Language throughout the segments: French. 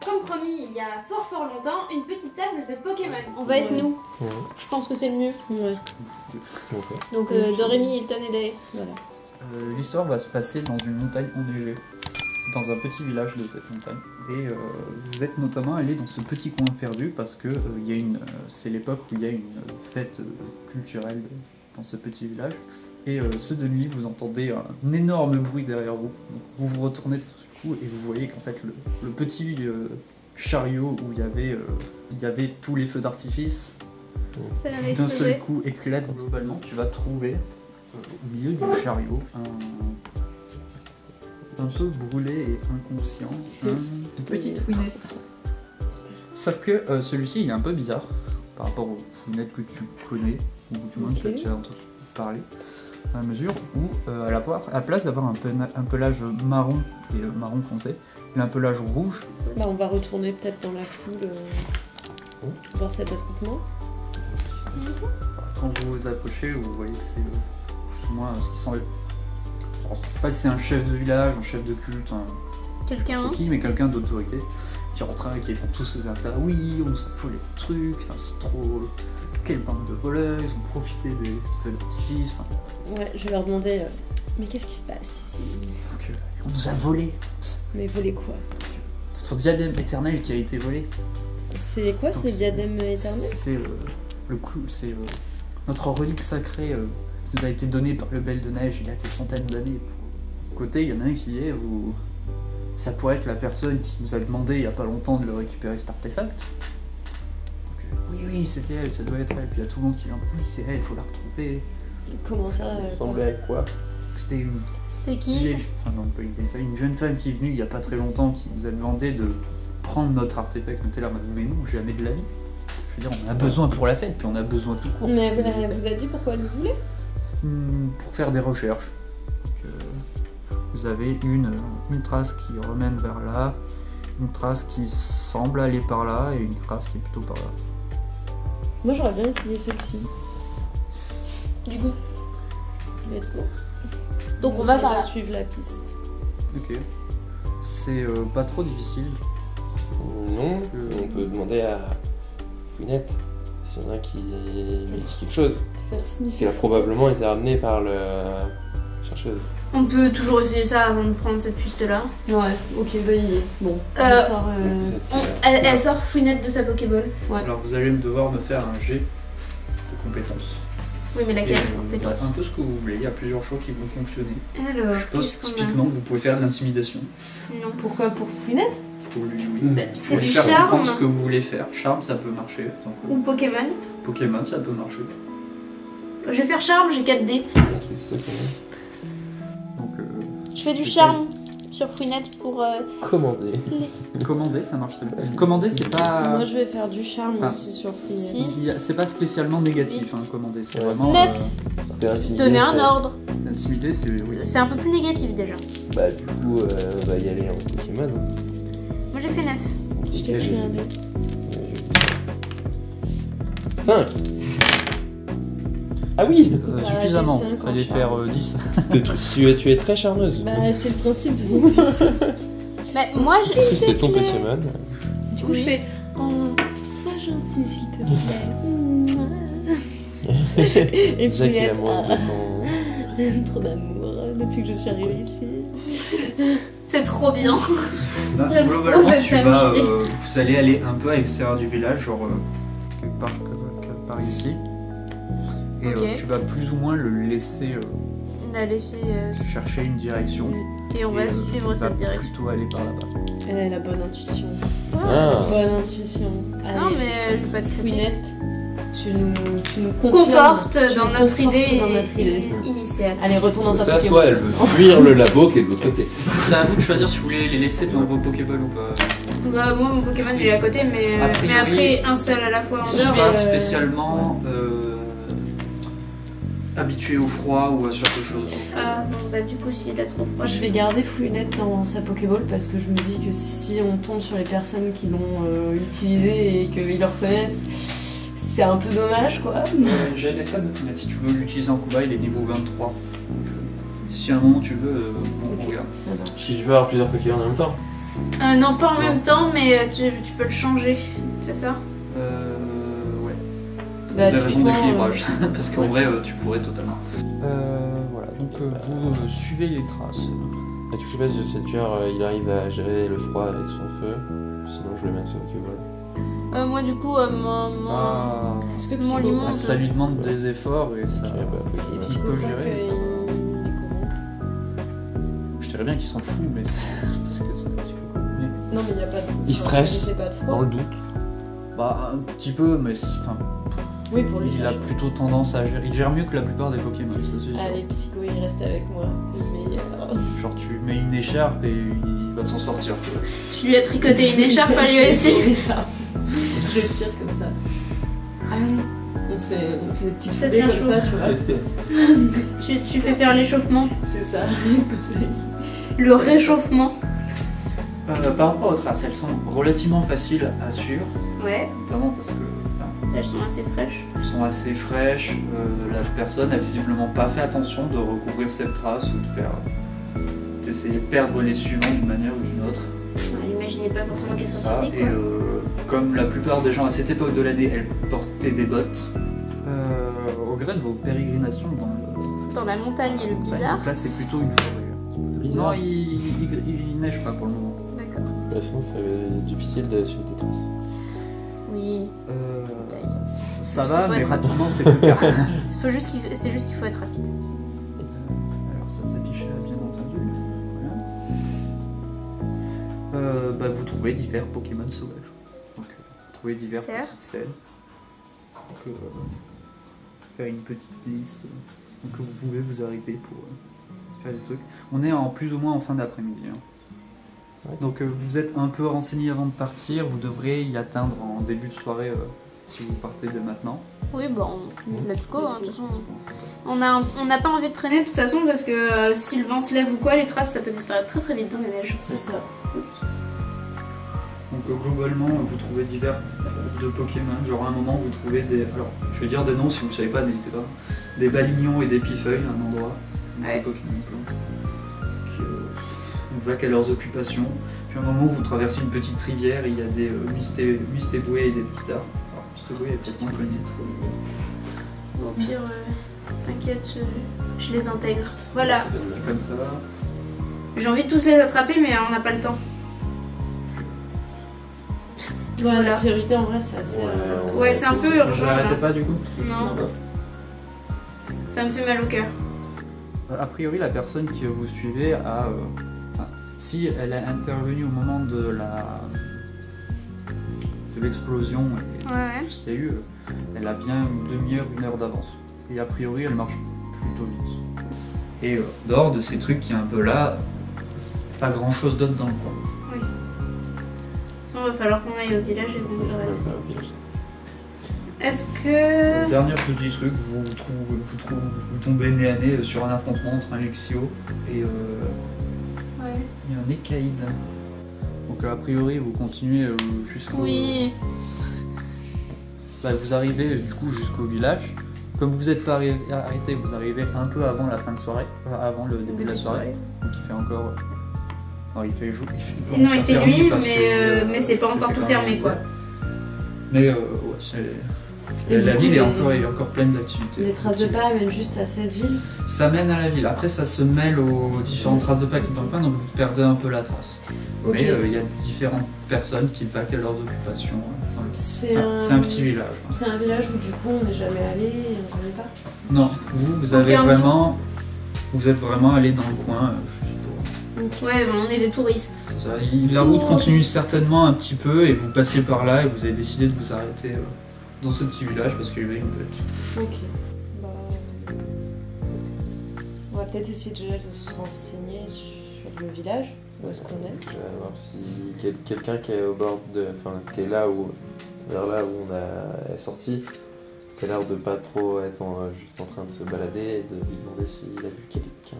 comme promis il y a fort longtemps, une petite table de Pokémon. On va être nous. Ouais. Je pense que c'est le mieux. Ouais. Okay. Donc Dorémy, Hilton et Dae. Voilà. L'histoire va se passer dans une montagne enneigée, dans un petit village de cette montagne. Et vous êtes notamment allé dans ce petit coin perdu parce que c'est l'époque où il y a une fête culturelle dans ce petit village. Et ce de nuit, vous entendez un énorme bruit derrière vous. Donc, vous vous retournez tout et vous voyez qu'en fait le petit chariot où il y avait tous les feux d'artifice Ça vient d'un seul d'exploser. coup éclate. Globalement, tu vas trouver au milieu du chariot un peu brûlé et inconscient, une petite fouinette. Sauf que celui-ci il est un peu bizarre par rapport aux fouinettes que tu connais, ou du moins que tu as déjà entendu parler, à la mesure où à la place d'avoir un pelage marron et marron foncé, il a un pelage rouge. Bah, on va retourner peut-être dans la foule voir cet attroupement. Quand vous vous approchez, vous voyez que c'est plus ou moins ce qui semble. Alors, je sais pas si c'est un chef de village, un chef de culte, Quelqu'un qui, mais quelqu'un d'autorité qui rentre et qui est dans tous ses intérêts. Oui, on s'en fout les trucs, enfin, c'est trop. Quelle bande de voleurs, ils ont profité des feux d'artifice. Enfin, Ouais, je vais leur demander mais qu'est-ce qui se passe ici? donc, on nous a volé. Mais voler quoi? Notre diadème éternel qui a été volé. C'est quoi Donc, ce diadème éternel? C'est le clou, c'est notre relique sacrée qui nous a été donnée par le Belle de Neige il y a des centaines d'années. Côté, il y en a un qui est où ça pourrait être la personne qui nous a demandé il y a pas longtemps de le récupérer cet artefact. Donc, oui, c'était elle, ça doit être elle. Puis il y a tout le monde qui vient, oui, c'est elle, il faut la retrouver. Comment ça Ça ressemblait à quoi? C'était une C'était qui? vieille, enfin non, pas une vieille femme, une jeune femme qui est venue il y a pas très longtemps qui nous a demandé de prendre notre artefact. On était là, on m'a dit mais non, jamais de la vie. Je veux dire, on a besoin pour la fête, puis on a besoin tout court. Mais elle vous a dit pourquoi elle le voulait? Pour faire des recherches. Donc, vous avez une trace qui remène vers là, une trace qui semble aller par là et une trace qui est plutôt par là. Moi j'aurais bien essayé celle-ci. Du coup. Let's go. Donc on va par là. suivre la piste. Ok. C'est pas trop difficile. Non, on peut demander à Fouinette s'il y en a qui lui dit quelque chose. Faire Parce sniff. qu'elle a probablement été ramenée par le chercheuse. On peut toujours essayer ça avant de prendre cette piste-là. Ouais, ok, bah il est. Bon, Euh, je sors. Elle sort Fouinette de sa Pokéball. Ouais. Alors vous allez devoir me faire un jet de compétences. Oui, mais laquelle Et, compétence? un peu ce que vous voulez, il y a plusieurs choses qui vont fonctionner. Alors, Je pense qu'est-ce qu'on a? typiquement que vous pouvez faire de l'intimidation. Non. Pourquoi? Pour Fouinette? Faut lui, oui. C'est Faut du faire charme. comprendre ce que vous voulez faire. Charme, ça peut marcher. Donc, Ou Pokémon. Pokémon, ça peut marcher. Je vais faire charme, j'ai 4D. Donc, Je fais du J'essaye. charme sur Fouinette pour Commander. commander, ça marche très bien. Commander, c'est pas. Moi je vais faire du charme Enfin, aussi sur Fouinette. si. C'est pas spécialement négatif, hein, commander. C'est vraiment. 9. Faire intimider, Donner un ça- ordre. L'intimider, c'est. Oui. C'est un peu plus négatif déjà. Bah du coup, on va y aller en Pokémon. Moi j'ai fait 9. Je t'ai pris un dé. 5. Ah oui. Suffisamment. j'ai cinq en Fallait faire charme. 10. tu es très charmeuse. Bah c'est le principe de mon mission. Bah, moi je. C'est ton Pokémon. Du coup je fais oh, sois gentil s'il te plaît. Et Déjà qu'il est Fouinette, amoureux de ton... trop d'amour depuis que je suis arrivée ici. C'est trop bien. J'aime trop Globalement, cette famille. vous allez aller un peu à l'extérieur du village, genre quelque part par ici. Et Ok. tu vas plus ou moins le laisser On a laissé. chercher une direction. Et on va Et, suivre il va cette direction. plutôt aller par là-bas. Elle a la bonne intuition. Ah. Bonne intuition. Non, mais je vais pas te critiquer. Fouinette, tu nous confirmes. Conforte Tu dans nous notre confortes idée, dans notre idée. initiale. Allez, retourne dans ta Ça, Pokémon. soit elle veut fuir le labo qui est de l'autre côté. C'est à vous de choisir si vous voulez les laisser dans vos Pokéballs ou pas. Bah, moi mon Pokémon il est à côté, mais, A priori, mais après un seul à la fois en Je dehors. suis pas vais, spécialement habitué au froid ou à ce genre de choses. Ah, bon, bah, du coup, s'il a trop froid. Moi, je vais garder Fouinette dans sa Pokéball parce que je me dis que si on tombe sur les personnes qui l'ont utilisé et qu'ils le reconnaissent, c'est un peu dommage quoi. J'ai les stats de Fouinette. Si tu veux l'utiliser en combat, il est niveau 23. Donc, si à un moment tu veux, on Ok, regarde. ça marche. Si tu veux avoir plusieurs Pokémon en même temps. Non, pas en même temps, mais tu peux le changer, c'est ça? Ouais. Bah, Des raisons typiquement, d'équilibrage. Parce qu'en vrai, tu pourrais totalement. Voilà, donc vous suivez les traces. Et du coup, je sais pas si ce tueur il arrive à gérer le froid avec son feu. Sinon, je le mets sur Pokéball. Moi, du coup, Est-ce que Mon limon, Ça lui demande des efforts et ça. Ok, bah, Il est Pokéball. Il peut gérer, psychopathe, ça va. il est comment? Je dirais bien qu'il s'en fout, mais c'est parce que c'est un petit peu compliqué. Non, mais il n'y a pas de. Il stresse. Il fait pas de froid. Dans le doute. Bah, un petit peu, mais enfin, Oui, pour lui, il ça a change. plutôt tendance à gérer. Il gère mieux que la plupart des Pokémon, ça c'est sûr. Allez, Psycho, il reste avec moi. Le meilleur. Genre, tu mets une écharpe et il va s'en sortir. tu lui as tricoté une écharpe à lui aussi. Une écharpe. Je le tire comme ça. Allez. On fait des petits Ça foulées tient comme chaud. ça, tu vois. tu fais faire l'échauffement, C'est ça. Comme ça. le réchauffement. Par rapport aux traces, elles sont relativement faciles à suivre, Ouais, notamment parce que elles sont assez fraîches. elles sont assez fraîches. La personne n'a visiblement pas fait attention de recouvrir cette trace ou de faire d'essayer de perdre les suivants d'une manière ou d'une autre. Elle n'imaginait pas forcément qu'elles C'est soient ça. suivies, Et quoi. comme la plupart des gens à cette époque de l'année, elles portaient des bottes. Au gré de vos pérégrinations Dans la montagne et le blizzard. Donc là, c'est plutôt une forêt. Bizarre. Non, il neige pas pour le moment. D'accord. De toute façon, c'est difficile de suivre des traces. Oui. Ça Juste va, qu'il faut mais être rapidement, c'est plus tard. C'est juste qu'il faut être rapide. Alors ça s'affiche là, bien entendu. Voilà. Bah, vous trouvez divers Pokémon sauvages. Donc, vous trouvez divers Certes. petites scènes. Donc, faire une petite liste. Donc vous pouvez vous arrêter pour faire des trucs. On est en plus ou moins en fin d'après-midi. Hein. Ouais. Donc vous êtes un peu renseigné avant de partir. Vous devrez y atteindre en début de soirée si vous partez dès maintenant. Oui, bon, let's go, hein, de toute façon. On n'a pas envie de traîner de toute façon parce que si le vent se lève ou quoi, les traces ça peut disparaître très très vite dans la neige. C'est ça. Donc globalement, vous trouvez divers groupes de Pokémon. Genre à un moment, vous trouvez des... Alors, je vais dire des noms, si vous ne savez pas, n'hésitez pas. Des Balignons et des Pifeuilles à un endroit. Ouais. Des Pokémon plantes. Qui vaquent à leurs occupations. Puis à un moment, vous traversez une petite rivière et il y a des Mustéboués et des petits arbres. Alors, Mustéboués est peut-être moins connu. Au pire, t'inquiète, je les intègre. Voilà. Comme ça. J'ai envie de tous les attraper, mais on n'a pas le temps. Ouais, la priorité en vrai, c'est assez. Ouais, c'est un peu Vous urgent. arrêtez Là. pas du coup? Non. Ça me fait mal au cœur. A priori, la personne que vous suivez a... si elle est intervenue au moment de l'explosion et Ouais. tout ce qu'il y a eu, elle a bien une demi-heure, une heure d'avance. Et a priori, elle marche plutôt vite. Et dehors de ces trucs qui est un peu là, pas grand-chose d'autre dans le coin. Oui. Il va falloir qu'on aille au village et qu'on s'arrête. Est-ce que... Dernier petit truc, vous tombez nez à nez sur un affrontement entre un Lexio et Ouais. un Ekaïd. Donc a priori, vous continuez jusqu'au... Oui. Bah, vous arrivez du coup jusqu'au village. Comme vous n'êtes pas arrêté, vous arrivez un peu avant la fin de soirée, avant le début de la soirée. Donc il fait encore... Non, il fait jour. Non, il fait nuit, parce que, mais c'est pas encore tout quand fermé, même- quoi. Mais ouais, c'est... Et La du ville coup, est encore pleine d'activités. Les traces de pas mènent juste à cette ville. Ça mène à la ville. Après, ça se mêle aux différentes traces de pas qui sont dans le coin, donc vous perdez un peu la trace. Ok. Mais il y a différentes personnes qui vaquent à leurs occupations. C'est C'est un petit village. C'est un village où du coup on n'est jamais allé et on connaît pas. Non, vous avez Aucun vraiment... Vous êtes vraiment allé dans le coin. Juste Ouais, bon, on est des touristes. ça. La route continue certainement un petit peu et vous passez par là et vous avez décidé de vous arrêter dans ce petit village parce qu'il y avait une fête. Ok. Bah, on va peut-être essayer déjà de se renseigner sur le village. Où est-ce qu'on est? Je vais voir si quelqu'un qui est au bord de. Enfin, qui est là où. Vers là où on est sorti, qui a l'air de pas trop être juste en train de se balader et de lui demander s'il a vu quelqu'un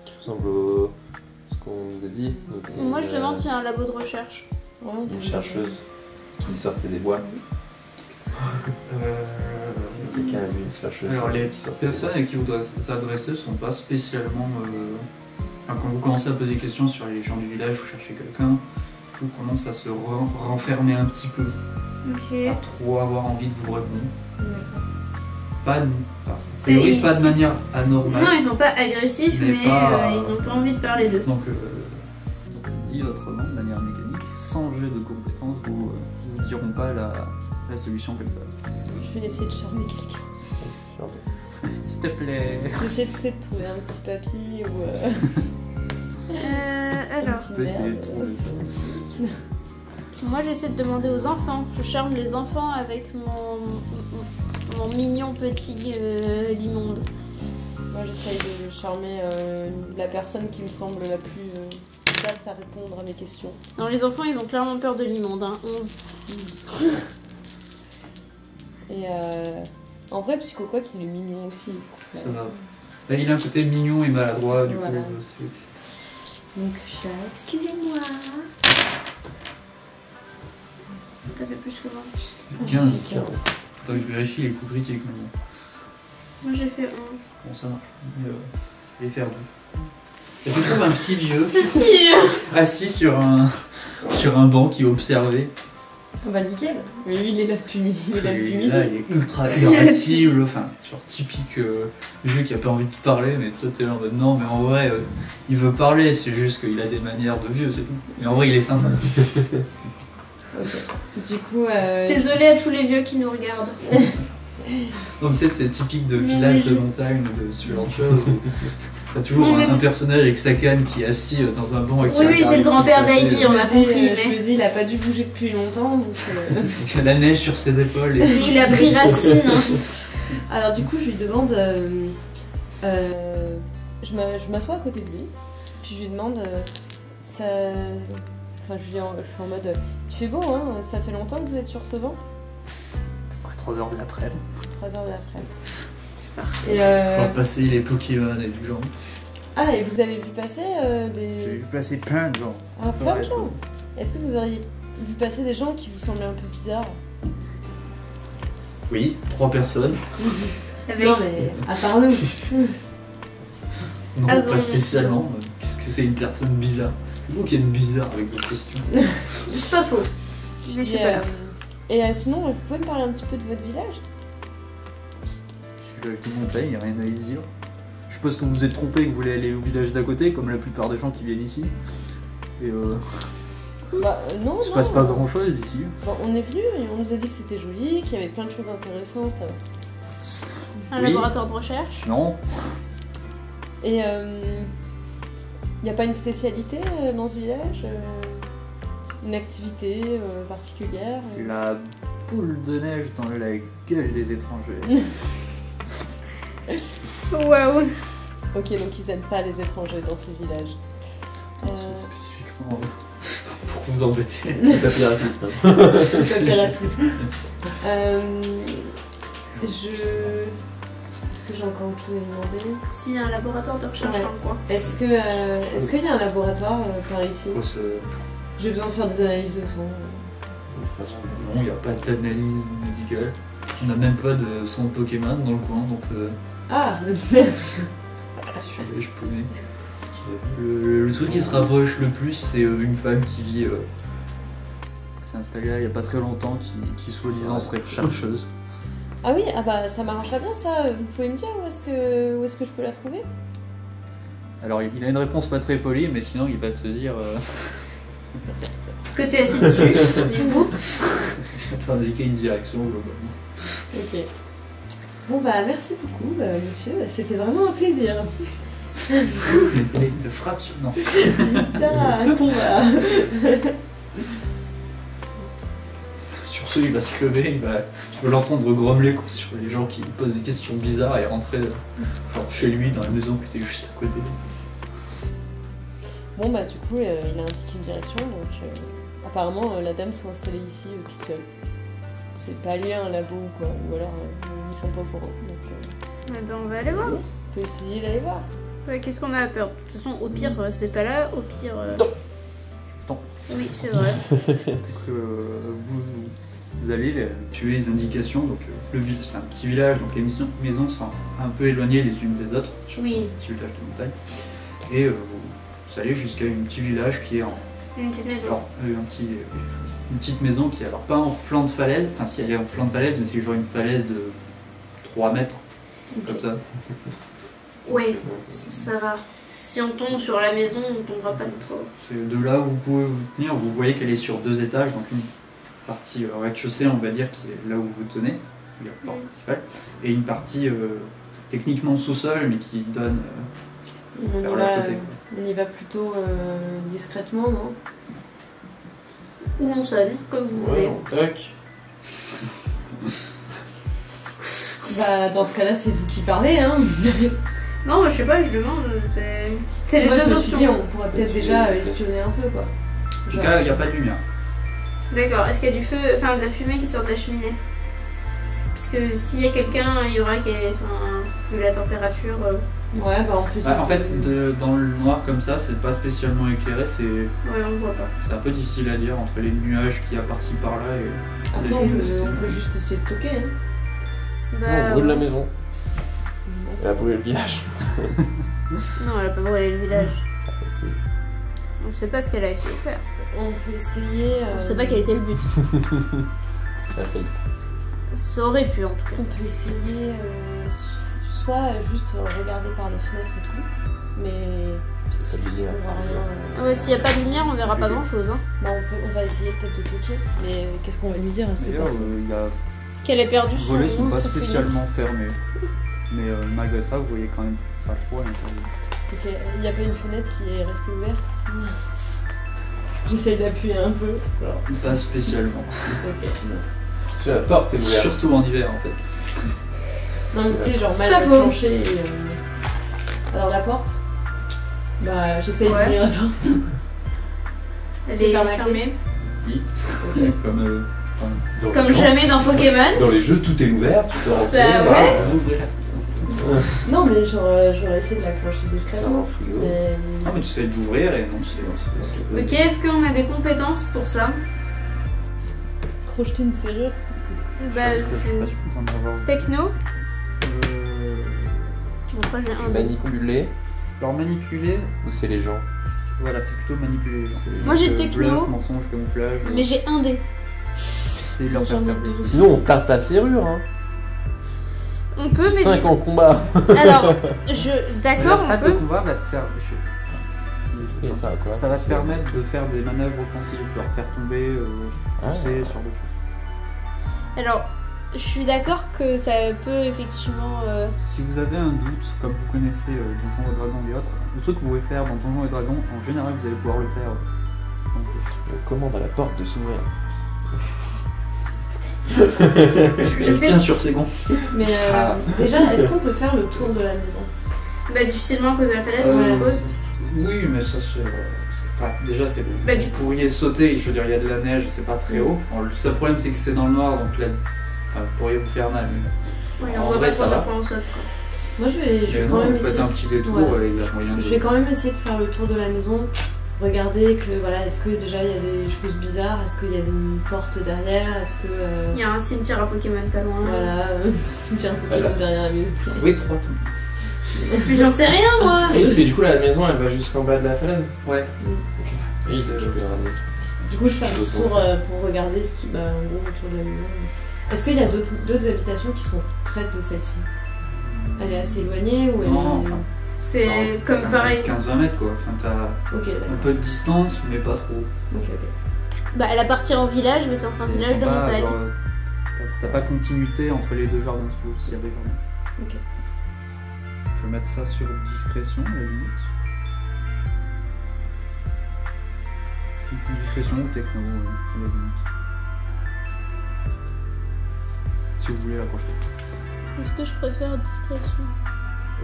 qui ressemble à ce qu'on nous a dit. Donc, Moi, je demande s'il y a un labo de recherche. Ouais, Une chercheuse qui sortait des bois. Si quelqu'un a vu une chercheuse. Alors les qui sortait des personnes bois. à qui vous devez s'adresser ne sont pas spécialement Enfin, quand vous commencez à poser des questions sur les gens du village, vous cherchez quelqu'un, tout commence à se renfermer un petit peu. Ok. Pas trop avoir envie de vous répondre. D'accord. Pas de, enfin, a priori, pas de manière anormale. Non, ils sont pas agressifs, Mais mais pas, ils ont pas envie de parler d'eux. Donc, dit autrement, de manière mécanique, sans jet de compétences, vous diront pas la solution comme ça. Je vais essayer de charmer quelqu'un. S'il te plaît. J'essaie de trouver un petit papy ou un Alors, petit On peut essayer de merde. trouver ça. moi j'essaie de demander aux enfants. Je charme les enfants avec mon mignon petit l'immonde. Moi j'essaye de charmer la personne qui me semble la plus apte à répondre à mes questions. Non, les enfants ils ont clairement peur de l'immonde. Hein. 11. Et en vrai, Psycho Quack il est mignon aussi. Ça va. Là, il a un côté mignon et maladroit, du Voilà. coup. Donc je suis là, excusez-moi. Ça fait plus que moi. C'est 15. Faudrait que je vérifie les coups critiques maintenant. Moi j'ai fait 11. Comment ça marche? Il est perdu. Et tu trouves un petit vieux assis sur un banc qui observait. Bah nickel. Mais lui il est là depuis midi. Et là, il est ultra irascible, enfin, genre typique vieux qui a pas envie de parler, mais toi t'es là en mode non, mais en vrai, il veut parler, c'est juste qu'il a des manières de vieux, c'est tout. Mais en vrai, il est sympa. Ok. Du coup, Désolée à tous les vieux qui nous regardent. Donc c'est typique de Mais village oui, de montagne ou de ce genre de choses. Où t'as toujours un personnage avec sa canne qui est assis dans un banc et qui Oui, regarde c'est le ce qui grand-père se passe. d'Heidi, on a compris. je me Mais... dis, il a pas dû bouger depuis longtemps. Donc, Il a la neige sur ses épaules. Et... Il a pris racine. Alors du coup, je lui demande, je m'assois à côté de lui, puis je lui demande, ça, enfin je suis en mode, il fait beau, hein, ça fait longtemps que vous êtes sur ce banc? Après 3 heures de l'après-midi. 3 heures de l'après-midi. Et Faut passer les Pokémon et du genre. ah, et vous avez vu passer J'ai des... vu passer plein de gens. Ah, plein de gens. Est-ce que vous auriez vu passer des gens qui vous semblaient un peu bizarres? Oui, 3 personnes. Avec... Non mais, à part nous. Non, Ah, pas bon, spécialement. Qu'est-ce que c'est une personne bizarre? C'est vous qui êtes bizarre avec vos questions. C'est pas faux. Je suis pas là. Et sinon, vous pouvez me parler un petit peu de votre village? Village de montagne, y a rien à y dire. Je suppose que vous vous êtes trompé et que vous voulez aller au village d'à côté, comme la plupart des gens qui viennent ici. Et Bah non, il se non. passe pas grand chose ici. Bon, on est venu et on nous a dit que c'était joli, qu'il y avait plein de choses intéressantes. Un Oui. laboratoire de recherche. Non. Et il n'y a pas une spécialité dans ce village? Une activité particulière? La boule de neige dans la gueule des étrangers. Waouh. Ok, donc ils aiment pas les étrangers dans ce village. C'est spécifiquement pour vous embêter. C'est pas plus raciste. hein. C'est pas plus raciste. Est-ce que j'ai encore autre chose à lui demander? S'il y a un laboratoire de recherche Ouais. dans le coin. Est-ce qu'il y a un laboratoire par ici? J'ai besoin de faire des analyses de sang. Non, il n'y a pas d'analyse médicale. On n'a même pas de sang de Pokémon dans le coin, donc Ah je paumé. Le truc qui se rapproche le plus, c'est une femme qui vit. qui s'est installée là il n'y a pas très longtemps, qui soi-disant serait chercheuse. Ah oui, ah bah ça m'arrangerait bien ça. Vous pouvez me dire où est-ce que je peux la trouver? Alors il a une réponse pas très polie, mais sinon il va te dire. Que t'es assis dessus, du coup. Je vais t'indiquer une direction globalement. Ok. Bon bah merci beaucoup monsieur, c'était vraiment un plaisir. Il te frappe sur. Non. Putain, un combat. Sur ce, il va se lever, tu vas l'entendre grommeler sur les gens qui lui posent des questions bizarres et rentrer genre, chez lui dans la maison qui était juste à côté. Bon bah du coup il a indiqué une direction, donc apparemment la dame s'est installée ici toute seule. C'est pas lié à un labo ou quoi, ou alors ils sont pas au courant. Donc Eh ben, on va aller voir. on peut essayer d'aller voir. Ouais, qu'est-ce qu'on a à peur? De toute façon, au pire, c'est pas là. Au pire. Attends. Oui, c'est vrai. Donc, vous allez tuer les indications. Donc, c'est un petit village, donc les maisons sont un peu éloignées les unes des autres. Sur Oui. un petit village de montagne. Et vous allez jusqu'à un petit village qui est en... Une petite maison. Alors, une petite maison qui est alors pas en flanc de falaise, enfin si elle est en flanc de falaise, mais c'est genre une falaise de 3 mètres, comme ça. Ouais, ça va. Si on tombe sur la maison, on tombera pas trop. C'est de là où vous pouvez vous tenir, vous voyez qu'elle est sur 2 étages, donc une partie rez-de-chaussée, on va dire, qui est là où vous vous tenez, il y a la porte principale, et une partie techniquement sous-sol, mais qui donne vers la côté. On y va plutôt discrètement, non? Ou on sonne, comme vous voulez. Ouais, on toque. Bah, dans ce cas-là, c'est vous qui parlez, hein. Non, moi, je sais pas, je demande. C'est les Moi, je deux me suis dit, options. on pourrait peut-être déjà espionner un peu, quoi. En tout cas, il n'y a pas de lumière. D'accord, est-ce qu'il y a du feu, enfin de la fumée qui sort de la cheminée? Parce que s'il y a quelqu'un, il y aura vu la température. Ouais, bah en plus. En fait, dans le noir comme ça, c'est pas spécialement éclairé, c'est Ouais, on le voit pas. un peu difficile à dire entre les nuages qu'il y a par-ci par-là et Après, les on lumières. peut juste essayer de toquer, hein. Bah, On brûle la maison. Elle a brûlé le village. Non, elle a pas brûlé le village. C'est- On sait pas ce qu'elle a essayé de faire. On peut essayer. On sait pas quel était le but. Elle a failli. Ça aurait pu en tout cas. On peut essayer soit juste regarder par les fenêtres et tout, mais C'est pas de lumière. on voit rien. Ah ouais, s'il y a pas de lumière, on verra pas grand chose. Hein. Bah, on va essayer peut-être de toquer, mais qu'est-ce qu'on va lui dire à cette D'ailleurs, personne Qu'elle ait perdu les son volets sont pas sa fenêtre. spécialement fermés. Mais malgré ça, vous voyez quand même pas trop à l'intérieur. Ok, il n'y a pas une fenêtre qui est restée ouverte? J'essaye d'appuyer un peu. Alors, Pas spécialement. ok. Parce que la porte est ouverte. Surtout en hiver en fait. Non, mais tu sais, genre C'est mal pas faux. plancher et. Alors la porte? Bah, j'essaye Ouais. d'ouvrir la porte. Elle C'est est fermé à fermée. Oui. Comme Dans Comme les gens- jamais dans Pokémon. Dans les jeux, tout est ouvert, tu peux rentrer. Bah voilà. ouais. vous ouvrez. Non, mais j'aurais essayé de la clencher Ça va discrètement. au frigo. Mais. Ah mais tu sais d'ouvrir et non Ok, est-ce qu'on a des compétences pour ça? Crocheter une serrure? Bah, je suis pas sûr d'en avoir. techno. Euh, Après, j'ai un dé. Manipuler, Alors manipuler, ou c'est les gens? voilà, c'est plutôt manipuler les gens. C'est les gens. Moi, j'ai Euh, techno. Bluff, mensonge, camouflage. Mais j'ai un dé. C'est leur faire J'en ai faire des deux. trucs. Sinon, on tape ta serrure. Hein. On peut, mais 5 en combat. alors, La d'accord, on stade de peut. combat va te servir. Et ça, quoi. Ça va te permettre de faire des manœuvres offensives, genre faire tomber, pousser, ce genre de choses. Alors, je suis d'accord que ça peut effectivement. Si vous avez un doute, comme vous connaissez Donjons et Dragons et autres, le truc que vous pouvez faire dans Donjons et Dragons, en général vous allez pouvoir le faire. Dans le jeu. On commande à la porte de s'ouvrir. Je tiens sur ses gonds. Mais Ah. déjà, est-ce qu'on peut faire le tour de la maison? Bah, difficilement à cause de la falaise, Euh, je suppose. Oui, mais ça c'est pas. Déjà, c'est Bah, vous pourriez sauter, je veux dire, il y a de la neige, c'est pas très haut. Alors, le seul problème c'est que c'est dans le noir, donc là, vous pourriez vous faire mal. Oui, en on voit vrai, pas ça trop va. sur quoi on saute. Quoi. Moi, je vais Mais quand non, même vous faites essayer. un petit détour Ouais. et il y a moyen de. Je vais quand même essayer de faire le tour de la maison, regarder que voilà, est-ce que déjà il y a des choses bizarres, est-ce qu'il y a une porte derrière, est-ce que Il y a un cimetière à Pokémon pas loin. voilà, cimetière un peu Voilà. derrière la maison. Trouver 3 tombes. Mais j'en sais rien, moi. Et parce que du coup, la maison, elle va jusqu'en bas de la falaise. Ouais. Oui, je vais regarder. Du coup, je fais un petit tour pour regarder ce qui, en gros, autour de la maison. Est-ce qu'il y a d'autres habitations qui sont près de celle-ci? Elle est assez éloignée ou elle Non, est... enfin. C'est comme 15 pareil. 15-20 mètres quoi. Enfin, t'as Ok, un d'accord. peu de distance, mais pas trop. Ok. Bah, elle a parti en village, mais c'est un village de pas, montagne. genre, t'as pas continuité entre les deux jardins si tu veux, s'il y avait vraiment. Ok. Je vais mettre ça sur discrétion, à la limite. Discrétion ou techno, à la limite. Si vous voulez la projeter. Est-ce que je préfère discrétion?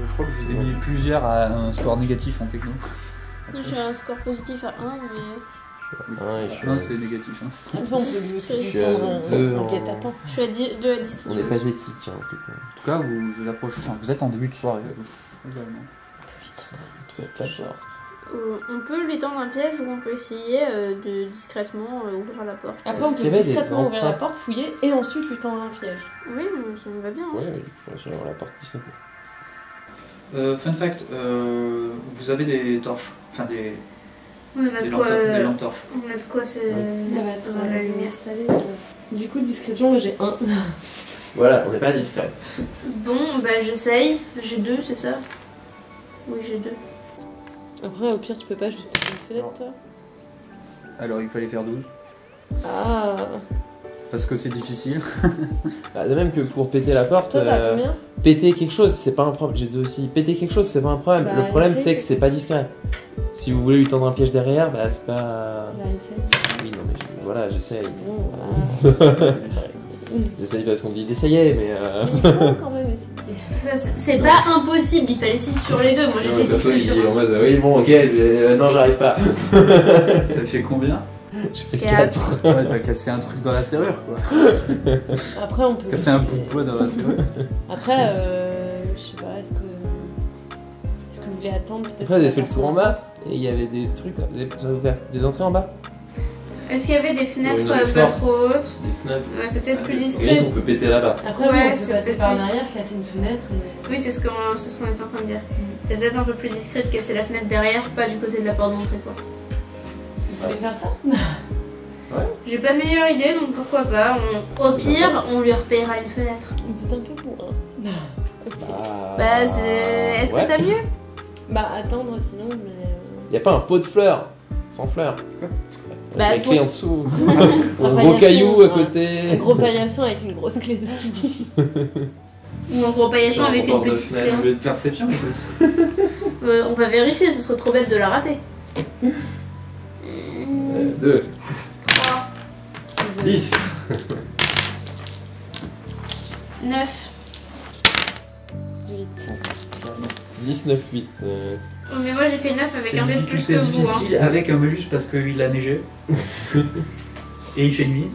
Je crois que je vous ai mis plusieurs à un score négatif en techno. J'ai un score positif à 1, mais Ah, et je suis Non, c'est négatif. Hein. Après, on peut lui aussi Je suis lui à tendre deux un en- guet-apens. je suis à 2 à On discrétion. est pathétique, hein, en tout cas. En tout cas, vous approchez. Enfin, vous êtes en début de soirée. Également. Peut-être la porte. On peut lui tendre un piège ou on peut essayer de discrètement ouvrir la porte. Après, Est-ce on qu'il peut y avait des discrètement ouvrir la empreintes porte, fouiller et ensuite lui tendre un piège. Oui, ça me va bien. hein. Ouais, il faut assurer la porte qui se Fun fact, vous avez des torches, enfin des On a de quoi, lampes torches. on a de quoi se... Ça va être la lumière. installé. Du coup, discrétion, j'ai 1. Voilà, on n'est pas discret. Bon, bah j'essaye. J'ai 2, c'est ça? Oui, j'ai 2. Après, au pire, tu peux pas juste passer une fenêtre, toi? Alors il fallait faire 12, Ah. parce que c'est difficile. Bah, de même que pour péter la porte, Toi, t'as combien? péter quelque chose, c'est pas un problème. J'ai 2 aussi. Péter quelque chose, c'est pas un problème. Bah, Le problème, essaye, c'est que c'est pas discret. Si vous voulez lui tendre un piège derrière, bah c'est pas. Bah, essaye. Oui, non, mais voilà, j'essaye. Bon, voilà. J'essaye parce qu'on dit d'essayer, mais. Il faut quand même essayer. C'est pas impossible, il fallait 6 sur les 2. Moi j'ai fait 6 il sur est en 1. mode oui, bon, ok, non, j'arrive pas. Ça fait combien? J'ai fait 4. 4. Ouais, t'as cassé un truc dans la serrure quoi. Après, on peut. Cassé un bout de bois dans la serrure. Après, je sais pas, est-ce que vous voulez attendre peut-être? Après, vous avez fait le tour en bas et il y avait des trucs, des entrées en bas. Est-ce qu'il y avait des fenêtres Ouais, une pas forte. trop hautes? Des fenêtres. Ouais, c'est peut-être plus Oui, discret. on peut péter là-bas. Après, Ouais, on peut c'est passer peut-être par en plus- arrière, casser une fenêtre et. Oui, c'est ce qu'on est en train de dire. C'est peut-être un peu plus discret de casser la fenêtre derrière, pas du côté de la porte d'entrée quoi. Vous voulez faire ça? J'ai pas de meilleure idée donc pourquoi pas. Au pire, on lui repayera une fenêtre. Vous êtes un peu pour. Ok. Bah, c'est. Est-ce que t'as mieux? Bah, attendre sinon, mais. Y a pas un pot de fleurs sans fleurs? Bah, Avec la clé pour- en dessous. Un Un gros paillasson, caillou à un côté. gros paillasson avec une grosse clé dessus. Ou un gros paillasson Sur un avec une bord de petite fenêtre. clé. Jeu de perception écoute. On va vérifier, ce serait trop bête de la rater. 2, 3, 10. 9. 8. 19, 8. Oh, mais moi j'ai fait 9 avec C'est un une dé de plus que difficulté vous. Hein. difficile avec un malus parce qu'il a neigé. Et il fait nuit.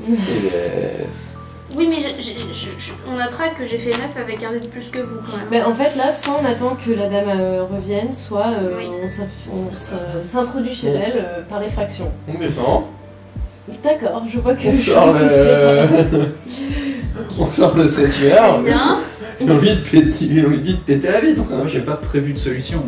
Oui, mais on notera que j'ai fait 9 avec un dé de plus que vous quand même. Bah, en fait, là, soit on attend que la dame revienne, soit Oui. on s'introduit chez elle par effraction. On descend. D'accord, je vois que On je sort le. On sort le 7 tueur. Bien. On lui dit de péter la vitre. Moi j'ai pas prévu de solution.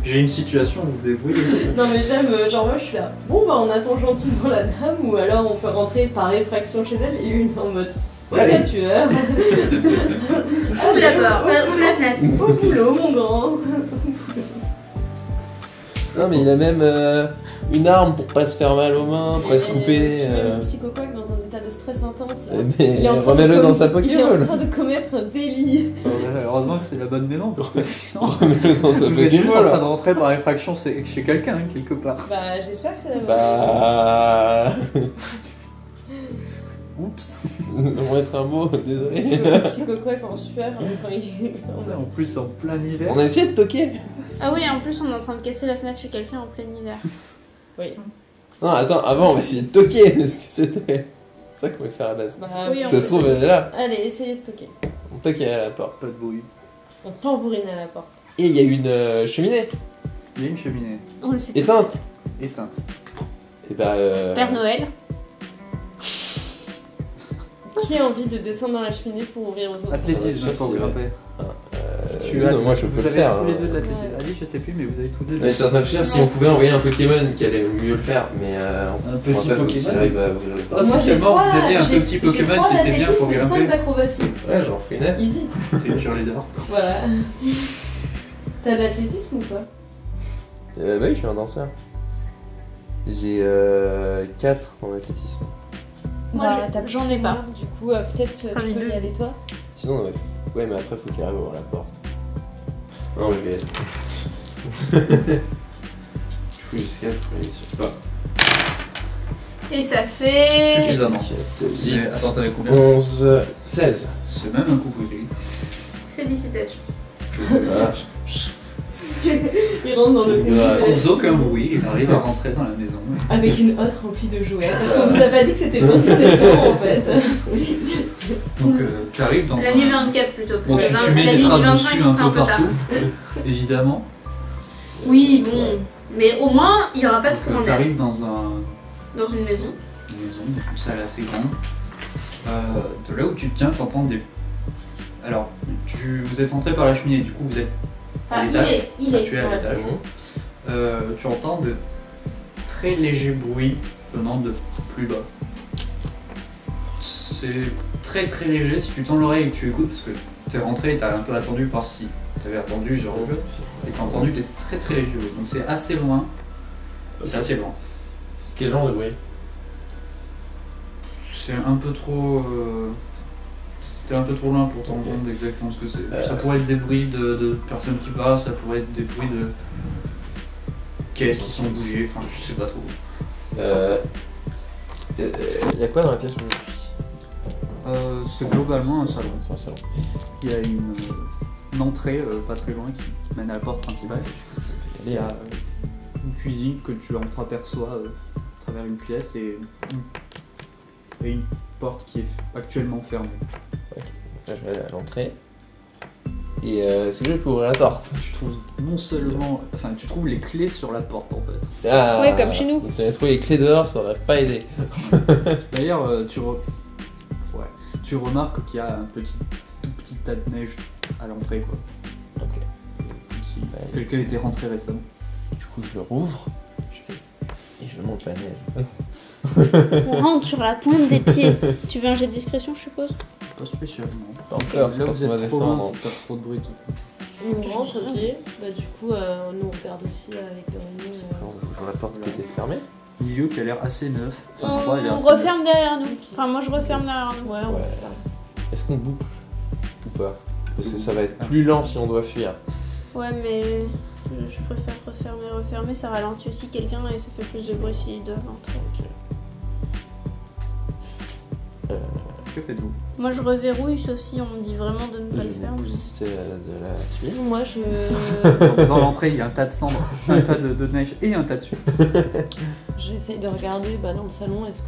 J'ai une situation, vous vous débrouillez. Non, mais j'aime, genre, moi je suis là. Bon, bah, on attend gentiment la dame, ou alors on peut rentrer par effraction chez elle et une en mode. Oh, Allez. ça tueur. Ouvre la porte, ouvre la fenêtre. Au boulot, mon grand. Non, mais il a même une arme pour pas se faire mal aux mains, pour pas se couper. Le psychoquac dans un état de stress intense. Là. Mais Il est en train de remets-le dans sa Il est en Pokéball. train de commettre un délit. Heureusement que c'est la bonne maison parce que sinon. Remets-le dans sa Vous êtes juste en train de Pokéball. rentrer par effraction chez quelqu'un quelque part. Bah, j'espère que c'est la bonne. Bah. Oups. On va être un mot, désolé. Le psychoquac en sueur quand il. En plus en plein hiver. On a essayé de toquer. Ah oui, en plus on est en train de casser la fenêtre chez quelqu'un en plein hiver. Oui. Non, attends, avant, on va essayer de toquer. Parce que c'était. C'est ça qu'on va faire à la base. Bah, Oui, Ça se trouve, elle est là. allez, essayez de toquer. On toque à la porte. Pas de bruit. On tambourine à la porte. Et il y a une cheminée Il y a une cheminée On s'est éteinte. éteinte. Et bah. Père Noël. Qui a envie de descendre dans la cheminée pour ouvrir aux autres? Athlétisme ça, pour c'est grimper. non, moi je peux vous le avez faire. tous les hein. deux de l'athlétisme. Ouais. Ali, je sais plus, mais vous avez tous les deux. Ouais, je suis en train de réfléchir si on pouvait envoyer un Pokémon qui allait mieux le faire, mais Un petit faut qu'il Pokémon. arrive à ouvrir le Oh, porte. si Moi, c'est j'ai bon, vous trois- aviez un j'ai- petit j'ai Pokémon trois qui était bien pour d'athlétisme et cinq grimper. d'acrobatie. Ouais, j'en fais une. Easy. C'est une cheerleader. Voilà. T'as de l'athlétisme ou pas? Bah oui, je suis un danseur. J'ai 4 en athlétisme. Moi, Bah, t'as j'en plus ai que pas. moi. Du coup, peut-être tu J'en ai peux deux. y aller toi. Sinon, ouais, mais après, faut qu'il arrive à ouvrir la porte. Non, je vais y aller. Du coup, jusqu'à sur pas. Et ça fait. Suffisamment. 4, Mais attends, ça fait combien 11, 16. C'est même un coup pourri. Félicitations. Voilà. Il rentre dans le Ouais. Sans aucun bruit, il arrive à rentrer dans la maison. avec une hotte remplie de jouets. Parce qu'on vous a pas dit que c'était pour son descend en fait. Donc tu arrives dans La nuit 24 plutôt. Bon, parce tu, que tu mets la des nuit trappes 25, dessus ce un sera peu tard. partout, évidemment. Oui, bon. Mais au moins, il n'y aura pas de courant Tu d'air arrives dans dans une maison. une maison, une salle assez grande. De là où tu te tiens, t'entends des... Alors, vous êtes entré par la cheminée, du coup vous êtes à Ah, l'étage. il est. Tu es à ouais. l'étage. Tu entends de très légers bruits venant de plus bas. C'est très très léger. Si tu tends l'oreille et que tu écoutes, parce que t'es rentré, t'as un peu attendu voir si t'avais attendu ce genre de jeu, et t'as entendu des très très légers bruits. Donc c'est assez loin. C'est assez loin. Quel genre de bruit? C'est un peu trop. C'était un peu trop loin pour t'en rendre exactement ce que c'est. Ça pourrait être des bruits de personnes qui passent, ça pourrait être des bruits de caisses qui sont bougées, enfin je sais pas trop. Y a quoi dans la pièce où je suis? C'est globalement un salon. C'est un salon. Il y a une entrée pas très loin qui mène à la porte principale. Il y a une cuisine que tu entreaperçois à travers une pièce et une porte qui est actuellement fermée. Là, je vais aller à l'entrée. Et est-ce que je peux ouvrir la porte? Tu trouves non seulement. Enfin, tu trouves les clés sur la porte en fait. Ah, Ouais, comme chez nous. Donc, si on avait trouvé les clés dehors, ça aurait pas aidé. D'ailleurs, tu remarques qu'il y a un tout petit tas de neige à l'entrée, quoi. Ok. Comme si quelqu'un était rentré récemment. Du coup, je le rouvre. Et je monte la neige. On rentre sur la pointe des pieds. Tu veux un jet de discrétion, je suppose? Pas spécialement. Pas encore, c'est Là, pas vous qu'on va êtes trop loin descendre. pour faire trop de bruit. Tout. On rentre, ok. Bah, du coup, nous on regarde aussi avec Dorémy. On ouvre la porte qui était fermée. Milieu qui a l'air assez neuf. On, l'endroit a l'air on assez referme derrière nous. Enfin, moi je referme derrière nous. Ouais, on Ouais. va faire. Est-ce qu'on boucle ou pas? Parce que ça va être plus lent si on doit fuir. Ouais, mais je préfère refermer. Ça ralentit aussi quelqu'un et ça fait plus de bruit s'ils doivent entrer. Que faites-vous? Moi je reverrouille, sauf si on me dit vraiment de ne Je pas vais le faire. vous mais- citer de la suite. Moi je. Dans l'entrée, il y a un tas de cendres, un tas de neige et un tas de suie. J'essaye de regarder dans le salon, est-ce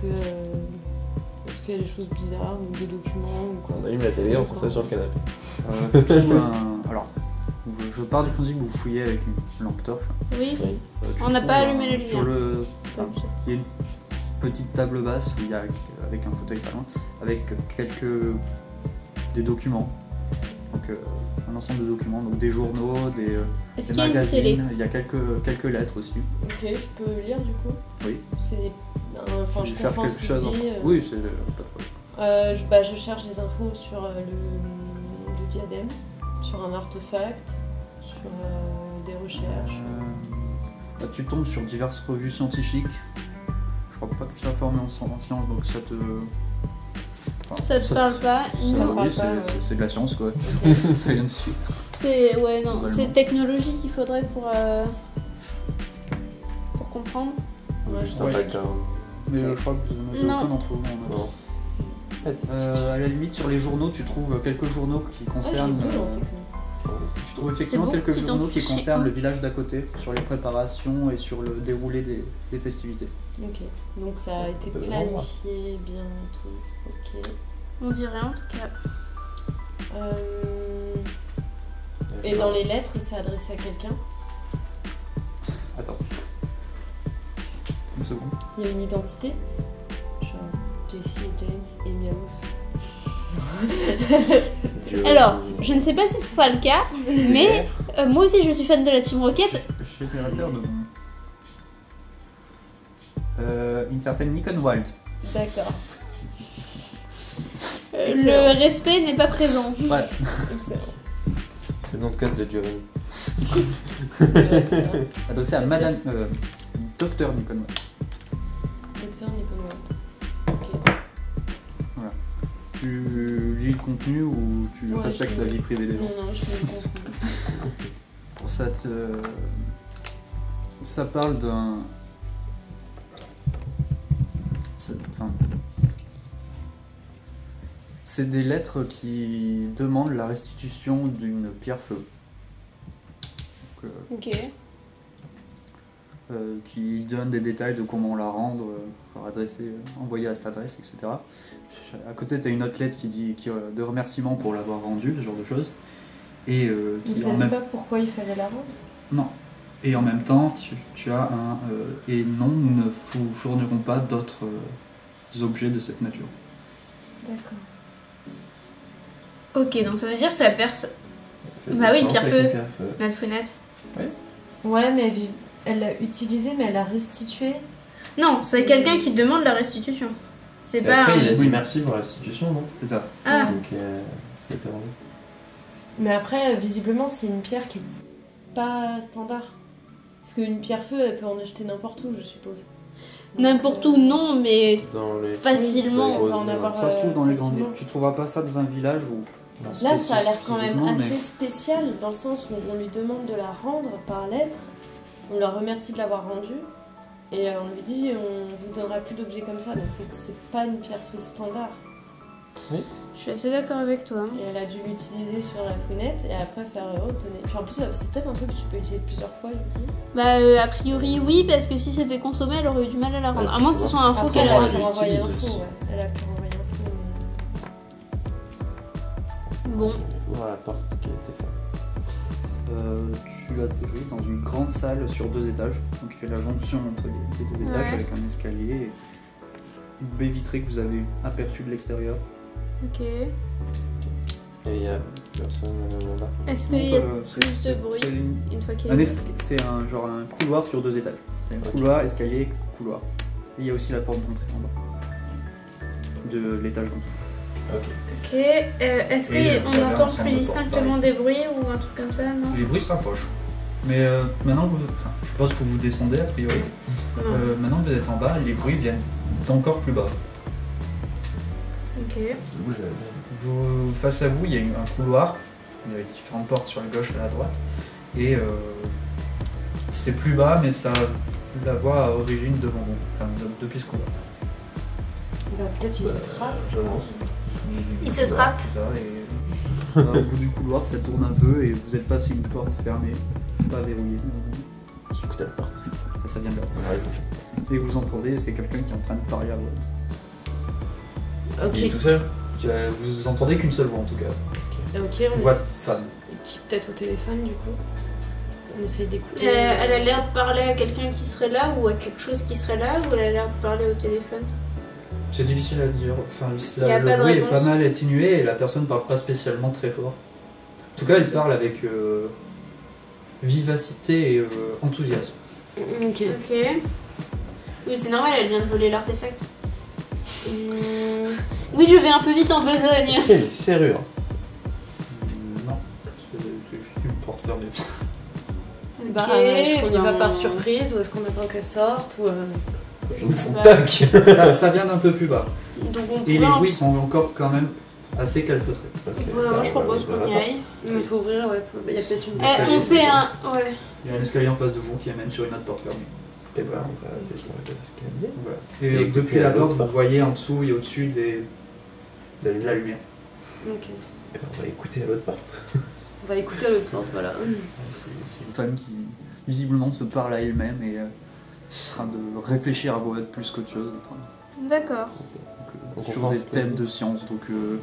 qu'il y a des choses bizarres ou des documents ou quoi. On allume la télé, on s'assoit sur le canapé. Tu trouves un. Alors, je pars du principe que vous fouillez avec une lampe torche. Oui. Oui. Tu On n'a trouves pas allumé les sur lumières. le. Enfin, il y a une petite table basse où il y a avec un fauteuil pas loin, avec des documents. Donc un ensemble de documents, donc des journaux, Est-ce des qu'il y a une télé? magazines. Il y a quelques lettres aussi. Ok, je peux lire du coup. Oui. C'est. Enfin, je Tu cherches comprends ce quelque qui se chose. dit. Oui, c'est pas de problème. Je cherche des infos sur le diadème, sur un artefact, sur des recherches. Tu tombes sur diverses revues scientifiques. Je crois pas que tu sois formé en sciences, donc ça te. Enfin, Ça te parle pas. ça- Nous, oui, parle pas, c'est de la science quoi. Ça vient de suite. c'est ouais non, Globalement. c'est technologie qu'il faudrait pour comprendre. Ouais, Juste je un Ouais. background. Mais je crois que vous en avez Non. aucun d'entre vous. en a. Non. À la limite, sur les journaux, tu trouves quelques journaux qui Ah, j'ai concernent. vu en techno. Tu trouves effectivement C'est quelques beaucoup qui journaux t'ont qui fiché. concernent le village d'à côté, sur les préparations et sur le déroulé des festivités. Ok, donc ça a été Peu de planifié bien tout. Ok. On dirait en tout cas. Et dans les lettres, c'est adressé à quelqu'un. Attends. Une seconde. Il y a une identité. Genre Jessie, James et Miaous. Alors, je ne sais pas si ce sera le cas, mais moi aussi je suis fan de la Team Rocket. Générateur de une certaine Nikon Wild. D'accord. Le respect n'est pas présent. Voilà. Excellent. Le nom de code de Giovanni. Excellent. Adressé à C'est Madame Docteur Nikon Wild. Docteur Nicolas. Ok. Tu lis le contenu ou tu Ouais, respectes je- la vie privée des gens? Non, je l'ai compris. Pour ça, ça parle d'un. C'est des lettres qui demandent la restitution d'une pierre fleuve. Donc, Ok. qui donne des détails de comment la rendre, envoyer à cette adresse, etc. À côté, tu as une autre lettre qui dit de remerciements pour l'avoir rendue, ce genre de choses. Et Mais qui ça en dit même pas pourquoi il fallait la rendre. Non. Et en même temps, tu as un et non, nous ne vous fournirons pas d'autres objets de cette nature. D'accord. Ok, donc ça veut dire que la personne. Bah oui, Pierre-Feu. Pierre-Feu. Notre fenêtre. Ouais, mais elle l'a utilisé, mais elle l'a restitué. Non, c'est quelqu'un qui demande la restitution. C'est Et pas. après, il a dit Oui. merci pour la restitution, non? C'est ça. Ah, Donc, ça a été rendu. Mais après, visiblement, c'est une pierre qui est pas standard. Parce qu'une pierre feu, elle peut en acheter n'importe où, je suppose. Donc, n'importe où, non, mais Dans les... facilement. on va en avoir. Ça se trouve dans les grandes villes. facilement. Tu trouveras pas ça dans un village où. Là, ça a l'air quand même spécifiquement, assez mais- spécial, dans le sens où on lui demande de la rendre par lettre, on leur remercie de l'avoir rendue, et on lui dit on vous donnera plus d'objets comme ça, donc c'est pas une pierre feu standard. Je suis assez d'accord avec toi. Et elle a dû l'utiliser sur la fouinette, et après faire oh, tenez. Puis en plus, c'est peut-être un truc que tu peux utiliser plusieurs fois, du coup. Bah, a priori, oui, parce que si c'était consommé, elle aurait eu du mal à la rendre. À moins que ce soit un faux Après, qu'elle elle a a pu renvoyer l'utilise l'info, aussi. ouais. Elle a pu renvoyer l'info. Bon, Voilà la porte qui a été faite. Tu atterris dans une grande salle sur 2 étages, donc il fait la jonction entre les 2 étages Ouais. avec un escalier et une baie vitrée que vous avez aperçue de l'extérieur. ok. Et il y a personne là. Est-ce Donc, qu'il y a c'est- plus de c'est- bruit c'est une fois qu'il un est. c'est un genre un couloir sur 2 étages. C'est un Ok. couloir, escalier, couloir. Et il y a aussi la porte d'entrée en bas de l'étage d'en dessous. Ok. Ok, est-ce Et qu'on vous avez un entend centre plus de distinctement porte, des bruits ou un truc comme ça, non? Les bruits se rapprochent. Mais maintenant, je suppose que vous descendez a priori. Non. Maintenant que vous êtes en bas, les bruits viennent d'encore plus bas. Ok. Face à vous, il y a un couloir. Il y a différentes portes sur la gauche et à la droite. Et c'est plus bas, mais ça la voix à origine devant vous. Enfin, depuis ce couloir. Bah, peut-être une trappe. J'avance. Il se trappe. C'est ça, et au bout du couloir, ça tourne un peu et vous êtes face à une porte fermée, pas verrouillée. J'écoutais la porte. Ça vient de là. Ouais, Et vous entendez, c'est quelqu'un qui est en train de parler à voix haute. Il est Ok, tout seul? Vous entendez qu'une seule voix en tout cas. ok, Une on voix de essaie. femme. Qui peut-être au téléphone, du coup. On essaye d'écouter. Elle a l'air de parler à quelqu'un qui serait là ou à quelque chose qui serait là ou elle a l'air de parler au téléphone? C'est difficile à dire. Enfin, Y a le pas de bruit est réponse. pas mal atténué et la personne parle pas spécialement très fort. En tout cas, elle parle avec vivacité et enthousiasme. Ok. Ok. Oui, c'est normal, elle vient de voler l'artefact. Oui, je vais un peu vite en besogne. Est-ce qu'il y a une serrure? Non, c'est juste une porte fermée. Bah, Ok, est-ce qu'on y va ben- par surprise ou est-ce qu'on attend qu'elle sorte ou Bah, Tac! Ça vient d'un peu plus bas. Donc on Et les pourrait en- bruits sont encore quand même assez calfeutrés. Ok, Ouais, moi je bah, propose on va qu'on y ouvrir aille. on peut ouvrir, ouais. Il y a peut-être une. On fait un. Ouais. Il y a un escalier en face de vous qui amène sur une autre porte fermée. Et voilà, on va descendre l'escalier. Voilà. Et Et écoutez depuis la à l'autre porte, vous porte. voyez en dessous et au-dessus de la lumière. Ok. Et on va écouter à l'autre porte. On va écouter l'autre plante, voilà. C'est une femme qui visiblement se parle à elle-même et est en train de réfléchir à voix haute plus qu'autre chose. D'accord. On Sur comprend des ce que- thèmes de science. Donc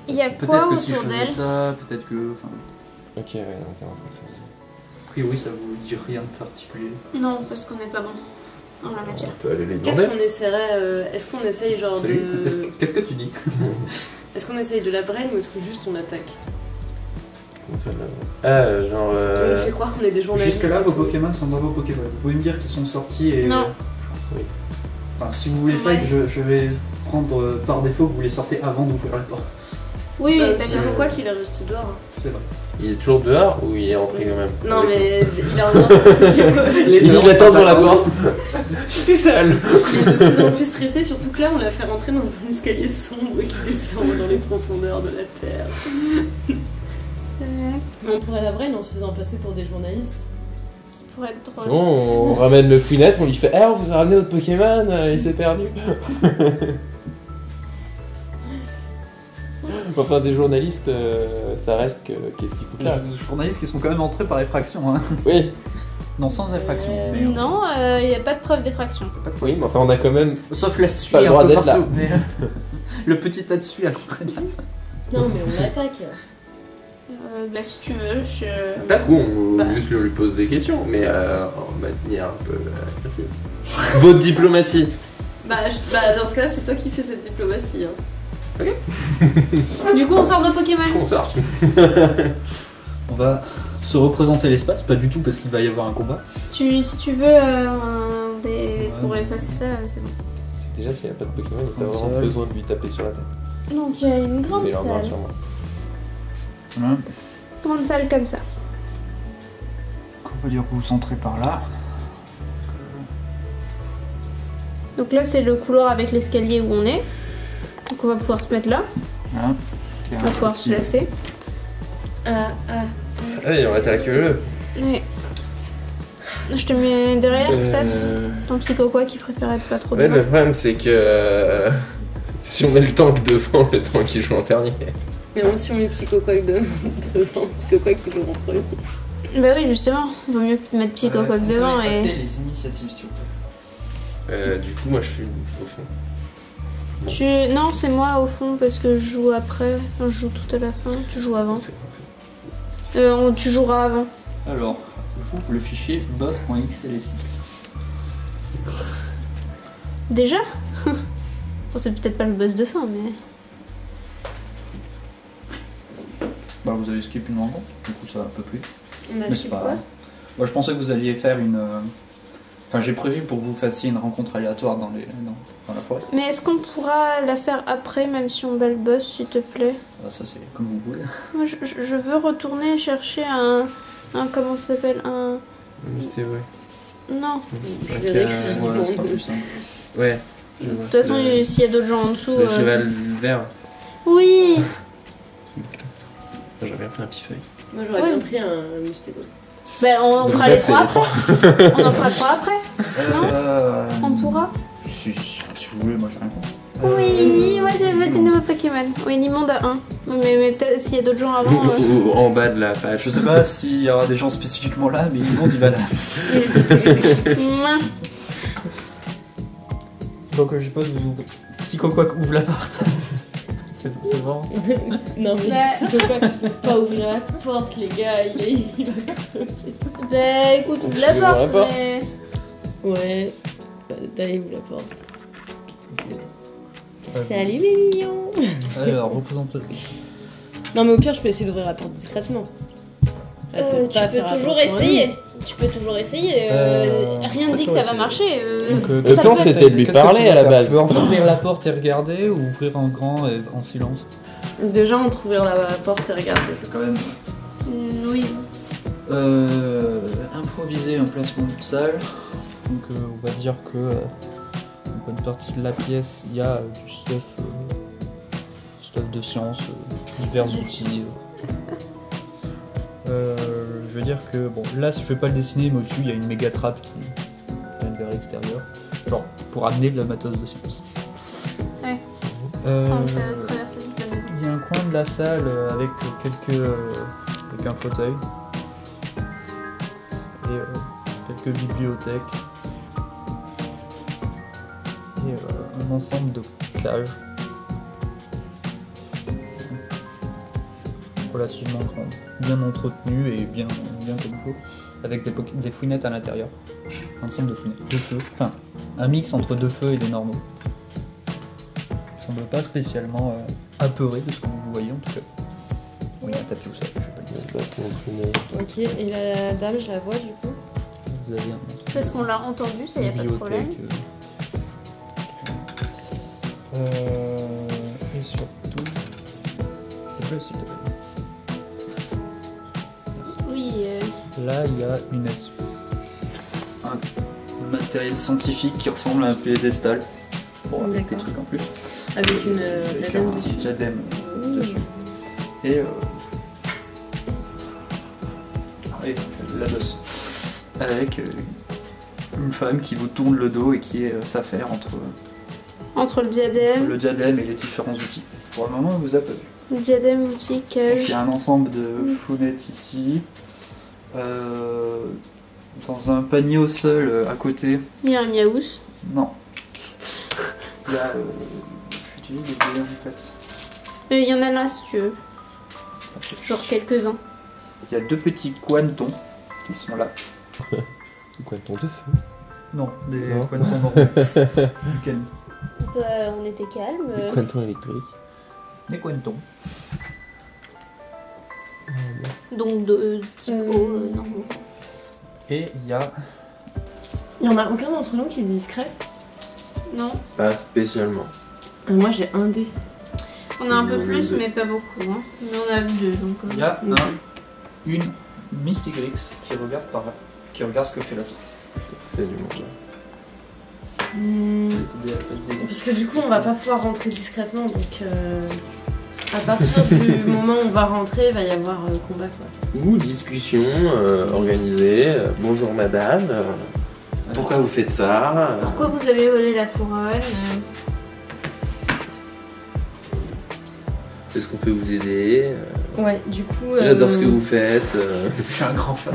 Il y a peut-être quoi que si je autour faisais d'elle? ça, peut-être que. Enfin, Ok, ouais, donc on est en train de faire. a priori, ça vous dit rien de particulier. Non, parce qu'on n'est pas bon en la matière. On peut aller les Qu'est-ce demander. qu'on essaierait Est-ce qu'on essaye genre Salut. de. Qu'est-ce que tu dis? Est-ce qu'on essaye de la brain ou est-ce que juste on attaque Comment ça, là? Ah, genre. On fait croire qu'on est des journalistes. Jusque-là, vos et tout. Pokémon sont dans vos Pokéballs. Vous pouvez me dire qu'ils sont sortis et. Non. Oui. Enfin, si vous voulez Ouais. fight, je vais prendre par défaut que vous les sortez avant d'ouvrir la porte. Oui, Tu sais d'accord. pourquoi qu'il est resté dehors C'est vrai. Il est toujours dehors ou il est rentré quand même? Non, Avec mais il a un. Il attend devant la porte. Je suis tout seul. Il est de plus en plus stressé, surtout que là, on l'a fait rentrer dans un escalier sombre qui descend dans les profondeurs de la Terre. Mais on pourrait la brain en se faisant passer pour des journalistes. Ça pourrait être drôle. Sinon, on ramène le fouinette, on lui fait on vous a ramené votre Pokémon, il s'est perdu. Enfin, des journalistes, ça reste que. Qu'est-ce qu'ils foutent là? Les journalistes qui sont quand même entrés par effraction. Hein. Oui, Non, sans effraction. mais, Non, il n'y a pas de preuve d'effraction. pas de- oui, mais enfin, on a quand même. Sauf la suie Pas le un droit peu d'être là. partout. Mais, le petit tas de suie à l'entrée de la Non, mais on attaque. Bah si tu veux, je... Tac, ou on Bah. juste lui pose des questions, mais en manière un peu agressive. Votre diplomatie. Bah, dans ce cas-là, c'est toi qui fais cette diplomatie. Hein. Du coup, on sort de Pokémon. On sort. On va se représenter l'espace, pas du tout parce qu'il va y avoir un combat. Si tu veux pour effacer ça, c'est bon. Déjà, s'il n'y a pas de Pokémon, il n'y a pas Comme vraiment ça. besoin de lui taper sur la tête. Donc il y a une grande C'est leur bras salle. sur moi. Voilà. Grande salle comme ça. Donc on va dire que vous centrez par là. Donc là c'est le couloir avec l'escalier où on est. Donc on va pouvoir se mettre là. Voilà. On va pouvoir se placer. Allez, on va attaquer le. Ouais. Je te mets derrière peut-être. Ton psycho quoi qui préférait pas trop Ouais, devant. le problème c'est que si on met le tank devant, le tank qui joue en dernier. Mais moi, si on met Psychoquack devant, Psychoquack qui joue en premier. Bah oui justement, vaut mieux mettre psycho quoi devant et. les initiatives s'il vous plaît. Du coup, moi je suis au fond. Non c'est moi au fond parce que je joue après. Enfin, je joue tout à la fin. Tu joues avant. C'est- Tu joueras avant. Alors, j'ouvre le fichier boss.xlsx. Déjà. Bon, c'est peut-être pas le boss de fin mais. Bah vous avez skip une rencontre, du coup ça va un peu plus. On a Mais c'est su pas quoi grave. Moi je pensais que vous alliez faire une... Enfin j'ai prévu pour que vous fassiez une rencontre aléatoire dans la forêt. Mais est-ce qu'on pourra la faire après, même si on bat le boss, s'il te plaît? Ah, ça c'est comme vous voulez. Moi, je veux retourner chercher un comment ça s'appelle? Un... C'était vrai. Non. Je verrai que je suis Voilà, bon. ça sera plus simple. Ouais. De toute façon, s'il y a d'autres gens en dessous... Le cheval vert. Oui. J'avais pris un pifeuille. Moi, j'aurais Ouais. bien pris un Mustego. Ben, on fera les trois après. On en fera trois après. On pourra. Si vous voulez, moi j'ai rien contre. Oui, moi je veux des nouveaux Pokémon. Oui, Nimonde a un. Mais peut-être s'il y a d'autres gens avant... Ou en bas de la page. Je sais pas s'il y aura des gens spécifiquement là, mais le monde il va là. Mouah. Donc je suppose que vous ouvrez. Psychoquack ouvre la porte. c'est vraiment. Non, mais Bah. Psychoquack, il peut pas ouvrir la porte, les gars. Il va crever. Ben, écoute, ouvre la Tu ouvres la porte, porte mais... Ouais. D'aller ouvre la porte. Salut mes mignons. Alors, représente. Non, mais au pire, je peux essayer d'ouvrir la porte discrètement. Elle peut Tu pas peux faire toujours attention à nous. essayer. Tu peux toujours essayer. Rien ne dit que ça va marcher. Le plan, c'était de lui parler à la base. Tu veux ouvrir la porte et regarder ou ouvrir en grand et en silence? Déjà, entre ouvrir la porte et regarder. Je vais quand même Oui. improviser un placement de salle. Donc on va dire que une bonne partie de la pièce, il y a du stuff de science, divers outils. Je veux dire que, bon, là je vais pas le dessiner, mais au-dessus il y a une méga trappe qui mène vers l'extérieur. Genre, pour amener le matos de science. Ouais. Euh, Sans le faire traverser toute la maison. Il y a un coin de la salle avec avec un fauteuil et quelques bibliothèques et un ensemble de cages relativement grandes, bien entretenues et bien comme il faut, avec des fouinettes à l'intérieur. Un ensemble de fouinettes, de feux, enfin un mix entre deux feux et des normaux. Je ne semble pas spécialement apeuré de ce que vous voyez en tout cas. Oui, il y a un tapis au sol, je vais pas le dire. Ok, et la dame, je la vois du coup. Vous avez un ensemble Parce qu'on l'a entendu, ça y a pas de problème. bibliothèque, et surtout... Je peux, s'il te plaît. Oui. Là, il y a un matériel scientifique qui ressemble à un piédestal. Bon, avec des D'accord. trucs en plus. Avec une Avec diadème un dessus. diadème dessus. Et là-dessus. Avec une femme qui vous tourne le dos et qui s'affaire entre Entre le diadème, le diadème et les différents outils. Pour le moment, on vous a pas vu. le diadème, outil, Il y cage. a un ensemble de founettes ici. Dans un panier au sol à côté. Il y a un miaous. Non. Il y a. J'utilise les dés en fait. Il y en a là si tu veux. Genre quelques-uns. Il y a deux petits quantons qui sont là. Quoi, ton de feu? Non, des Non. quantons normaux. Duquel On était calme. Quanton électrique. Des quantons. Donc de type eau, normaux. Et il y a... Il y en a aucun d'entre nous qui est discret. Non. Pas spécialement. Moi j'ai un dé. On a un peu On a plus, deux. mais pas beaucoup. Hein. Mais on a que 2, donc... Il y a une Mystigrix qui regarde qui regarde ce que fait la tour. Ça fait du monde. Parce que du coup on va pas pouvoir rentrer discrètement, donc à partir du moment où on va rentrer, il va y avoir combat quoi. Ou discussion organisée. Bonjour madame. Pourquoi vous faites ça? Pourquoi vous avez volé la couronne? Est-ce qu'on peut vous aider? Ouais, du coup. J'adore ce que vous faites. Je suis un grand fan.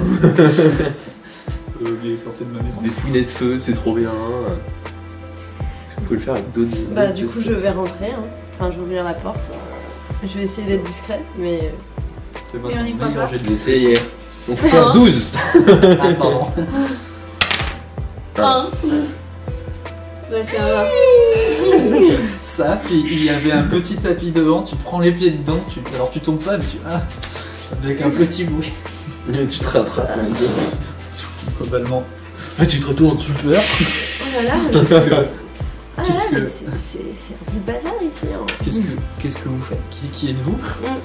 Il est sorti de ma maison. Des fouinets de feu, c'est trop bien. Est-ce qu'on peut le faire avec d'autres? Bah du coup je vais rentrer, hein. Enfin je vais ouvrir la porte. Je vais essayer d'être discret, mais... C'est Mais on y croit pas. J'ai essayé. On peut faire 12. Ah, pardon. 1. Bah c'est un... Ça, puis il y avait un petit tapis devant, tu prends les pieds dedans, alors tu tombes pas, mais avec un petit bruit. Et tu te rattrapes. Globalement. Ah, tu te retournes. Tu pleures. Oh là là, Qu'est-ce que, ah qu'est-ce là, que- mais c'est un peu bazar ici. Hein. qu'est-ce que vous faites? Qui êtes-vous?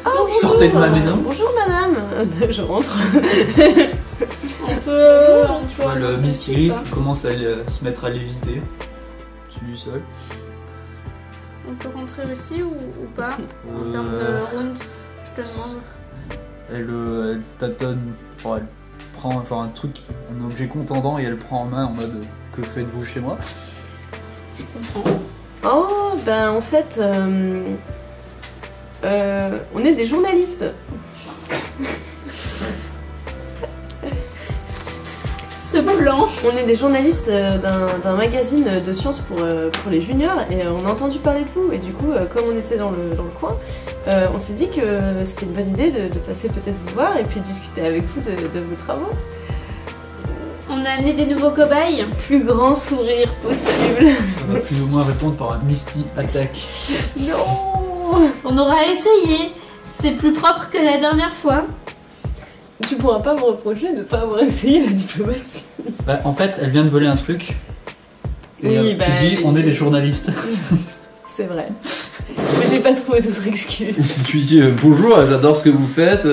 Ah, bonjour, Sortez de ma maison. Bonjour madame. Je rentre. On peut... Le avancer, Mystigrix je sais pas. commence à se mettre à léviter. Celui seul. On peut rentrer aussi ou pas? En termes de round, je te demande. Elle tâtonne, enfin, elle prend un truc, un objet contendant et elle prend en main en mode que faites-vous chez moi? Je comprends. Oh, ben en fait, on est des journalistes. Ce plan. On est des journalistes d'un magazine de sciences pour les juniors et on a entendu parler de vous. Et du coup, comme on était dans le coin, on s'est dit que c'était une bonne idée de passer peut-être vous voir et puis discuter avec vous de vos travaux. On a amené des nouveaux cobayes. Plus grand sourire possible. On va plus ou moins répondre par un Misty Attack. Non. On aura essayé. C'est plus propre que la dernière fois. Tu pourras pas me reprocher de ne pas avoir essayé la diplomatie. Bah, en fait, elle vient de voler un truc. Et Oui, bah, tu dis, on est des journalistes. C'est vrai. Mais j'ai pas trouvé d'autre excuse. Tu dis bonjour, j'adore ce que vous faites.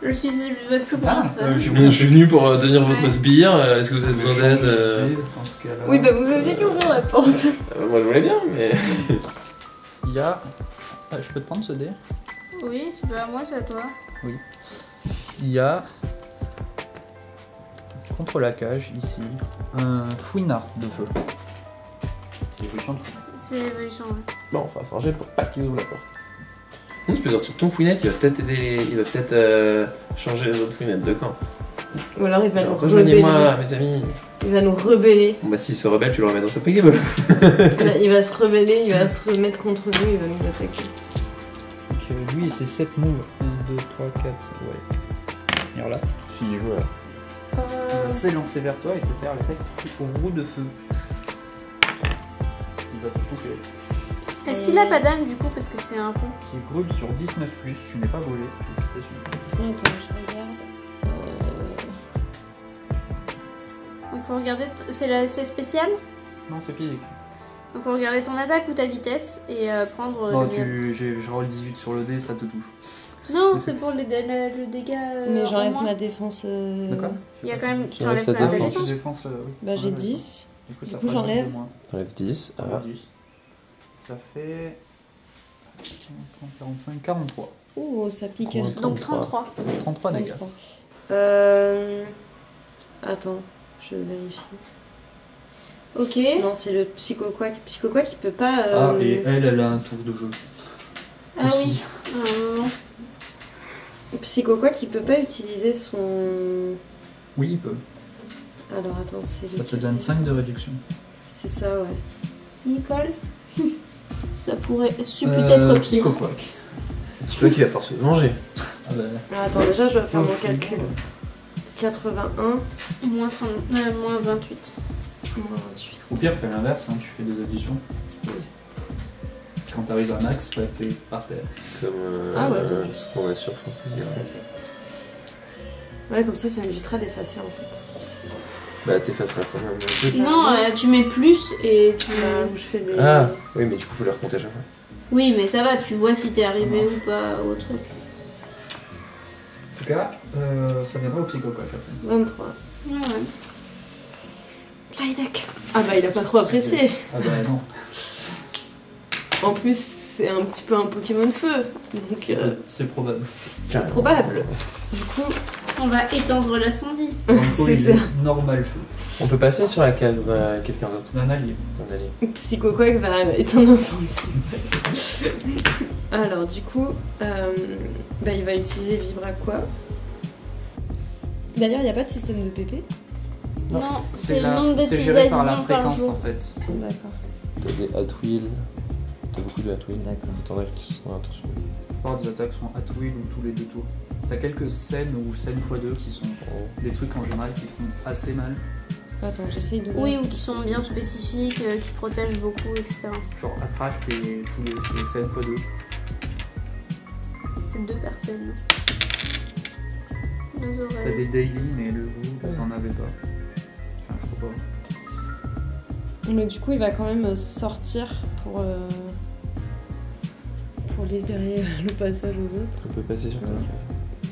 Je suis votre plus Ah, grande. Je suis venu pour tenir votre Ouais. sbire. Est-ce que vous avez besoin d'aide? Dans ce cas-là. Oui, bah vous aviez qu'ouvrir la porte. Moi je voulais bien, mais. Il y a. Ah, je peux te prendre ce dé? Oui, c'est pas à moi, c'est à toi. Il y a. Contre la cage, ici, un fouinard de feu. C'est l'évolution. Ouais. Bon, on va s'arranger pour pas qu'ils ouvrent la porte. Tu peux sortir ton fouinette, il va peut-être aider. Il va peut-être changer les autres fouinettes de camp. Ou alors il va Genre, nous rebeller. rejoignez-moi, mes amis. Il va nous rebeller. Bon, bah, s'il se rebelle, tu le remets dans sa pégable. Il va se rebeller, il va se remettre contre nous, il va nous attaquer. Donc lui, c'est 7 moves. 1, 2, 3, 4, ouais. Venir là. Si, il joue là. Il va s'élancer vers toi et te faire l'attaque au roue de feu. Il va te toucher. Est-ce qu'il a pas d'âme du coup parce que c'est un pont? Qui brûle sur 19+, tu n'es pas brûlé. Félicitations. Attends, je regarde. Donc faut regarder, c'est spécial? Non, c'est physique. Donc faut regarder ton attaque ou ta vitesse et prendre... Non, le- je roule 18 sur le dé, ça te touche. Non, c'est pour le dégât Mais en j'enlève moins. ma défense. D'accord. Il y a quand même... Tu Tu enlèves enlèves ta quand même ta défense. défense. Oui. Bah j'ai Ouais, 10. Du coup, Du ça coup, fera j'enlève. 10 de moins. T'enlèves 10. Ah. 10. Ça fait 30, 45, 43. Oh, ça pique. Combien de temps? Donc 33. 33 dégâts. 33. Attends, je vérifie. Ok. Non, c'est le psychoquack. Psychoquack, il peut pas. Ah, et elle a un tour de jeu. Ah aussi. oui. Psychoquack, il peut pas utiliser son. Oui, il peut. Alors attends, c'est. Ça te donne 5 de réduction. C'est ça, ouais. Nicole. Ça pourrait peut-être pire. Psychoquack. Tu vois qu'il va pouvoir se venger. Ah bah, Alors, attends, déjà, je dois faire Oh, mon calcul. 81 Moins 28. moins 28. au pire, fais l'inverse, hein, tu fais des additions. quand t'arrives à max, bah, t'es par terre. Comme Ah ouais. ce qu'on a sur Fantasy. Ouais, comme ça m'évitera d'effacer en fait. Bah t'effaceras quand même. Non, tu mets plus et tu... Où je fais des... Ah oui, mais du coup faut les recompter à chaque fois. Oui, mais ça va, tu vois si t'es arrivé ou pas au truc. En tout cas, ça viendra au psychoquac après. 23. Ouais. Psyduck. Ah bah il a pas trop apprécié. Ah bah non. En plus, c'est un petit peu un Pokémon feu. Donc C'est probable. c'est probable. Du coup, On va éteindre l'incendie. c'est ça. Normal feu. On peut passer sur la case de quelqu'un d'autre. D'un allié. On allait. Psychoquack va éteindre l'incendie. Alors du coup, bah, il va utiliser Vibraqua. D'ailleurs, il n'y a pas de système de PP. Non, c'est le nombre C'est géré par la d'utilisations par fréquence en jour. fait. D'accord, T'as des Hatwheel. T'as beaucoup de Hatwheel. d'accord. T'en as qui sont attention. La plupart des attaques sont at will ou tous les 2 tours. T'as quelques scènes ou scènes x2 qui sont des trucs en général qui font assez mal. Attends, j'essaye de... Oui, ou qui sont bien spécifiques, qui protègent beaucoup, etc. Genre attract et tous ces scènes x2. C'est 2 personnes. 2 T'as oreilles. des daily mais le vous en avez pas. Enfin je crois pas. Mais du coup, il va quand même sortir pour libérer le passage aux autres. On peut passer sur ta case.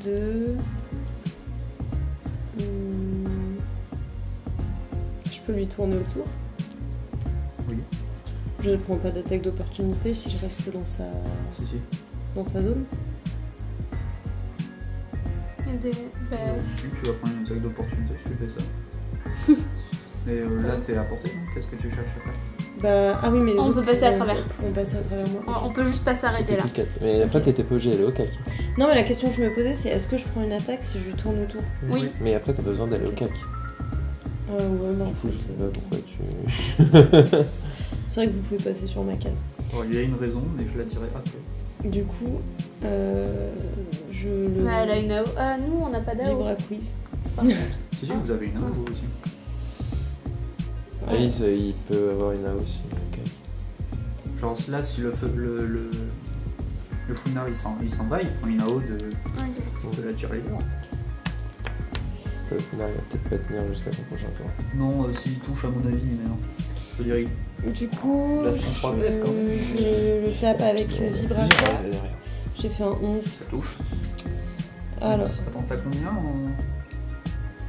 2... Je peux lui tourner autour. Oui. Je ne prends pas d'attaque d'opportunité si je reste dans sa zone. Et des... bah, Si tu vas prendre une attaque d'opportunité, je te fais ça. Mais là t'es à portée, non? Qu'est-ce que tu cherches à faire? Bah, ah oui, mais les On autres peut passer à pourront- travers. pourront passer à travers moi. on peut juste pas s'arrêter là. C'était plus 4. Mais après t'étais pas obligé d'aller au cac. Non, mais la question que je me posais, c'est est-ce que je prends une attaque si je lui tourne autour? Oui. Mais après t'as pas besoin d'aller au cac. Ouais, bah en Du coup, je fait. sais pas pourquoi tu. C'est vrai que vous pouvez passer sur ma case. Alors, il y a une raison, mais je la dirai après. Du coup, je le. Bah, elle a une AO. Ah, nous, on n'a pas d'AO. Libre à quiz. Si, vous avez une arme vous aussi. Alice, il peut avoir une A aussi. au cac. Genre là, si le Fouinard il s'en va, il prend une AO de la cheerleader. Le final, il va peut-être pas tenir jusqu'à son prochain tour. Non, s'il touche à mon avis, mais non. Je veux dire, Du coup, Là, c'est un 3 mètres, quand même. je le tape avec Vibraqua. Derrière. J'ai fait un 11. ça touche. Alors, Attends, t'as combien en.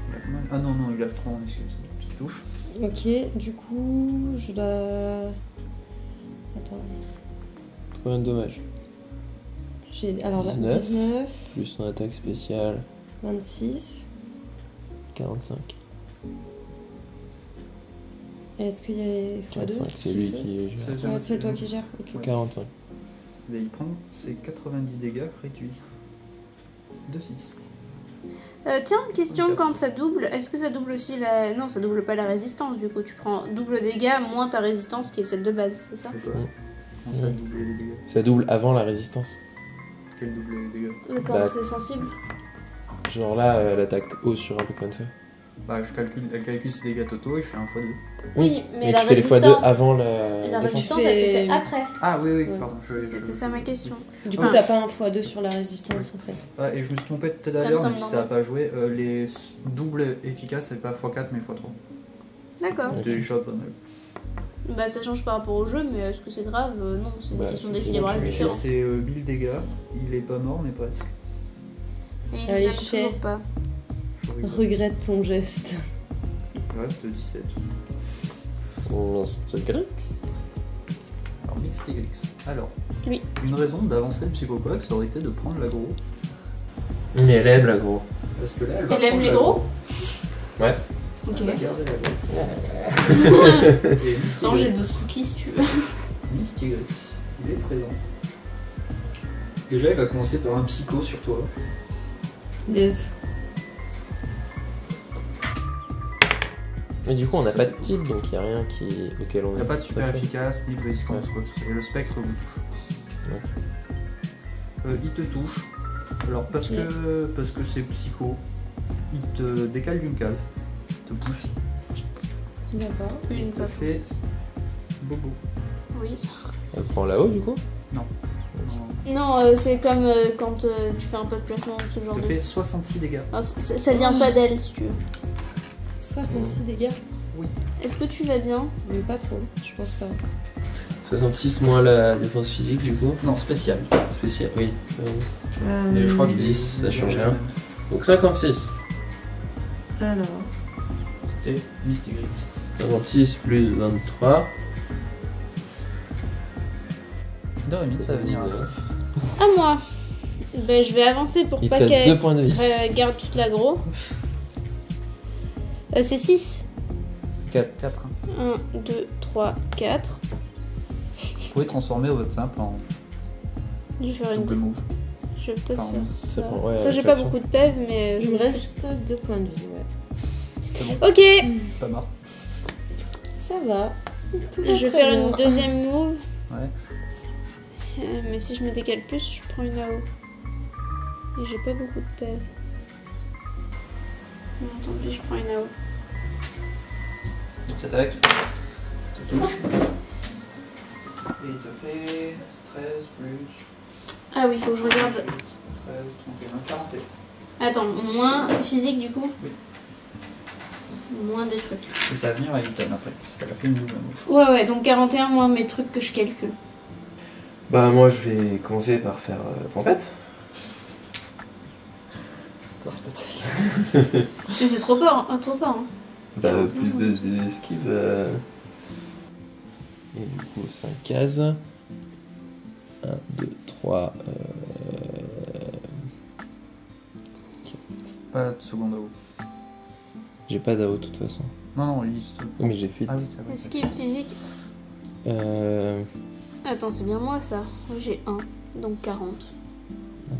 Il a combien Ah non, il a 3 en excuse. Ça touche. ok, du coup, je dois. Attends. Combien de dommages? J'ai. Alors, 19. 19, Plus son attaque spéciale, 26. 45. Et est-ce qu'il y a x2? 45, c'est lui qui gère. Ouais, c'est toi qui gères. Ok. 45. Mais il prend ses 90 dégâts réduits. De 6. Tiens, une question, quand ça double, est-ce que ça double aussi la... Non, ça double pas la résistance, du coup. Tu prends double dégâts moins ta résistance qui est celle de base, c'est ça? C'est quoi? Comment ça doubler les dégâts? Ça double avant la résistance. Quel double les dégâts? Quand Bah, c'est sensible. Genre là, elle attaque haut sur un Pokémon feu. Bah, elle calcule ses dégâts totaux et je fais un x2. Oui, mais la tu fais les résistance... x2 avant la La défense. résistance, elle se fait après. Ah oui, Ouais. pardon. C'était ça ma question. Du coup, Enfin, t'as pas un x2 sur la résistance en fait. Ah, et je me suis trompé tout à Comme l'heure, ça, même si ça n'a pas joué. Les doubles efficaces, c'est pas x4 mais x3. D'accord. Ok. Des shots pas mal. Bah, ça change par rapport au jeu, mais est-ce que c'est grave? Non, c'est une Bah, question c'est d'équilibrage bon, Je lui fais différent. ses 1000 dégâts, il est pas mort mais presque. Et il Allez, nous aime cher. toujours pas. Je rigole. Regrette ton geste. Il reste 17. Mystigrix. Alors, Mystigrix. Alors, Oui. une raison d'avancer le Psychoquack, ça aurait été de prendre l'aggro. Mais elle aime la gros. Parce que là, elle va Elle aime prendre les l'aggro. gros? Ouais. Ok. Elle va garder l'aggro. Et Attends, j'ai Mystigrix, 12 cookies si tu veux. Mystigrix, il est présent. Déjà, il va commencer par un psycho sur toi. Yes. Mais du coup, on n'a pas de type, donc il n'y a rien auquel on Il n'y a pas de super fait. efficace, ni de résistance, Ouais. quoi. Et le spectre vous touche. Ok. Il te touche. Alors, parce Ok. que c'est psycho, il te décale d'une case, te pousse, D'accord. Une il te pas fait bobo. Oui. Elle prend là-haut du coup? Non, c'est comme quand tu fais un pas de placement, ce genre Je de... fais 66 dégâts. Ah, ça vient pas d'elle, si tu veux. 66 dégâts. Est-ce que tu vas bien? Mais pas trop, je pense pas. 66 moins la défense physique du coup? Non, spécial. Spécial, oui. Et je crois que 10, ça change rien. Donc 56. Alors. C'était Misty Gris. 56 plus 23. Dorémy, ça va venir. À moi. Ben, je vais avancer pour Il pas te reste qu'elle 2 points de vie. garde toute l'aggro. C'est 6. 4. 4. 1, 2, 3, 4. Vous pouvez transformer votre simple en Je vais faire une... double move. Je vais peut-être Pardon. faire Ça ça. prend- ouais, Ça, j'ai avec pas l'action. beaucoup de PEV, mais... Il me reste 2 points de vie, ouais. C'est bon, Ok. pas mort. Ça va. Je vais faire une deuxième move. Ouais. Mais si je me décale plus, je prends une AO. Et j'ai pas beaucoup de PEV. Non, tant pis, je prends une AO. Donc attaque. Tu touches. Et il te fait 13 plus Ah oui, faut que je regarde. 13, 31, 41. Attends, moins, c'est physique du coup? Oui. Moins des trucs. Et ça va venir à Hilton après, parce qu'elle a fait une double move. Ouais, donc 41 moins mes trucs que je calcule. Bah moi je vais commencer par faire tempête. Force d'attaque. Mais c'est trop fort, hein. Trop fort. Hein. Bah plus d'esquive. Et du coup 5 cases. 1, 2, 3. Pas de seconde AO. J'ai pas d'AO de toute façon. Non, liste. Oui, mais j'ai fuite. Ah oui, ça va. Esquive physique. Euh, Attends, c'est bien moi ça. J'ai 1, donc 40.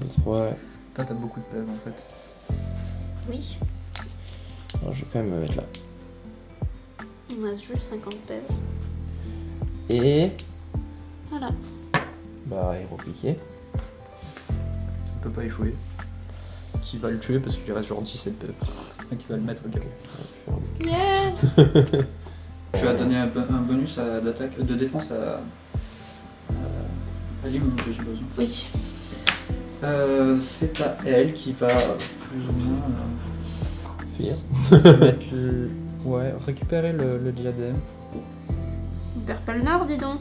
1, 2, 3. Toi, t'as beaucoup de PV en fait. Oui. Alors, je vais quand même me mettre là. Il me reste juste 50 PEV. Et. Voilà. Bah, héros piqué. Tu peux pas échouer. Qui va le tuer parce qu'il lui reste genre 17 PV. Qui va le mettre au KO. Yeah. Tu vas donner un bonus d'attaque, de défense à Lim ou j'ai besoin. Oui. C'est à elle qui va plus ou moins Fire. se mettre ouais, récupérer le diadème On perd pas le nord, dis donc.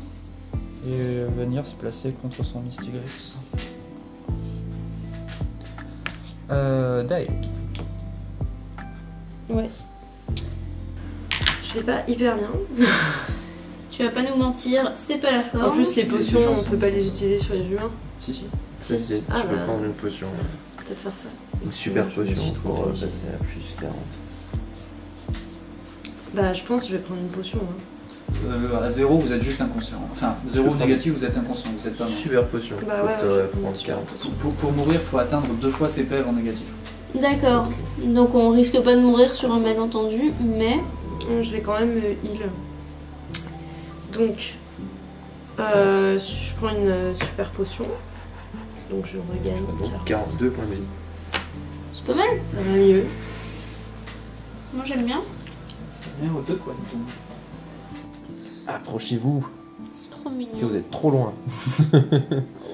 et venir se placer contre son Misty Gris. Dai. Ouais. Je vais pas hyper bien. Tu vas pas nous mentir, c'est pas la forme. En plus, les potions, gens on sont- peut pas les utiliser sur les humains. Si. Si, Ah, tu peux bah. prendre une potion. Peut-être faire ça. Une super Je me suis potion trop pour vérifié. passer à plus 40. Bah, je pense que je vais prendre une potion. Hein. À 0, vous êtes juste inconscient. Enfin, 0 négatif, vous êtes inconscient, vous êtes pas mort. Super potion Bah pour ouais, te ouais, je vais prendre prendre 40. Pour mourir, il faut atteindre 2 fois ses PV en négatif. D'accord. Donc on risque pas de mourir sur un malentendu, mais... Je vais quand même heal. Donc, je prends une super potion. Donc je regagne Donc 42 points de vie. C'est pas mal. Ça va mieux. Moi j'aime bien. Ça vient aux 2 quoi. Approchez-vous, C'est trop que mignon. vous êtes trop loin.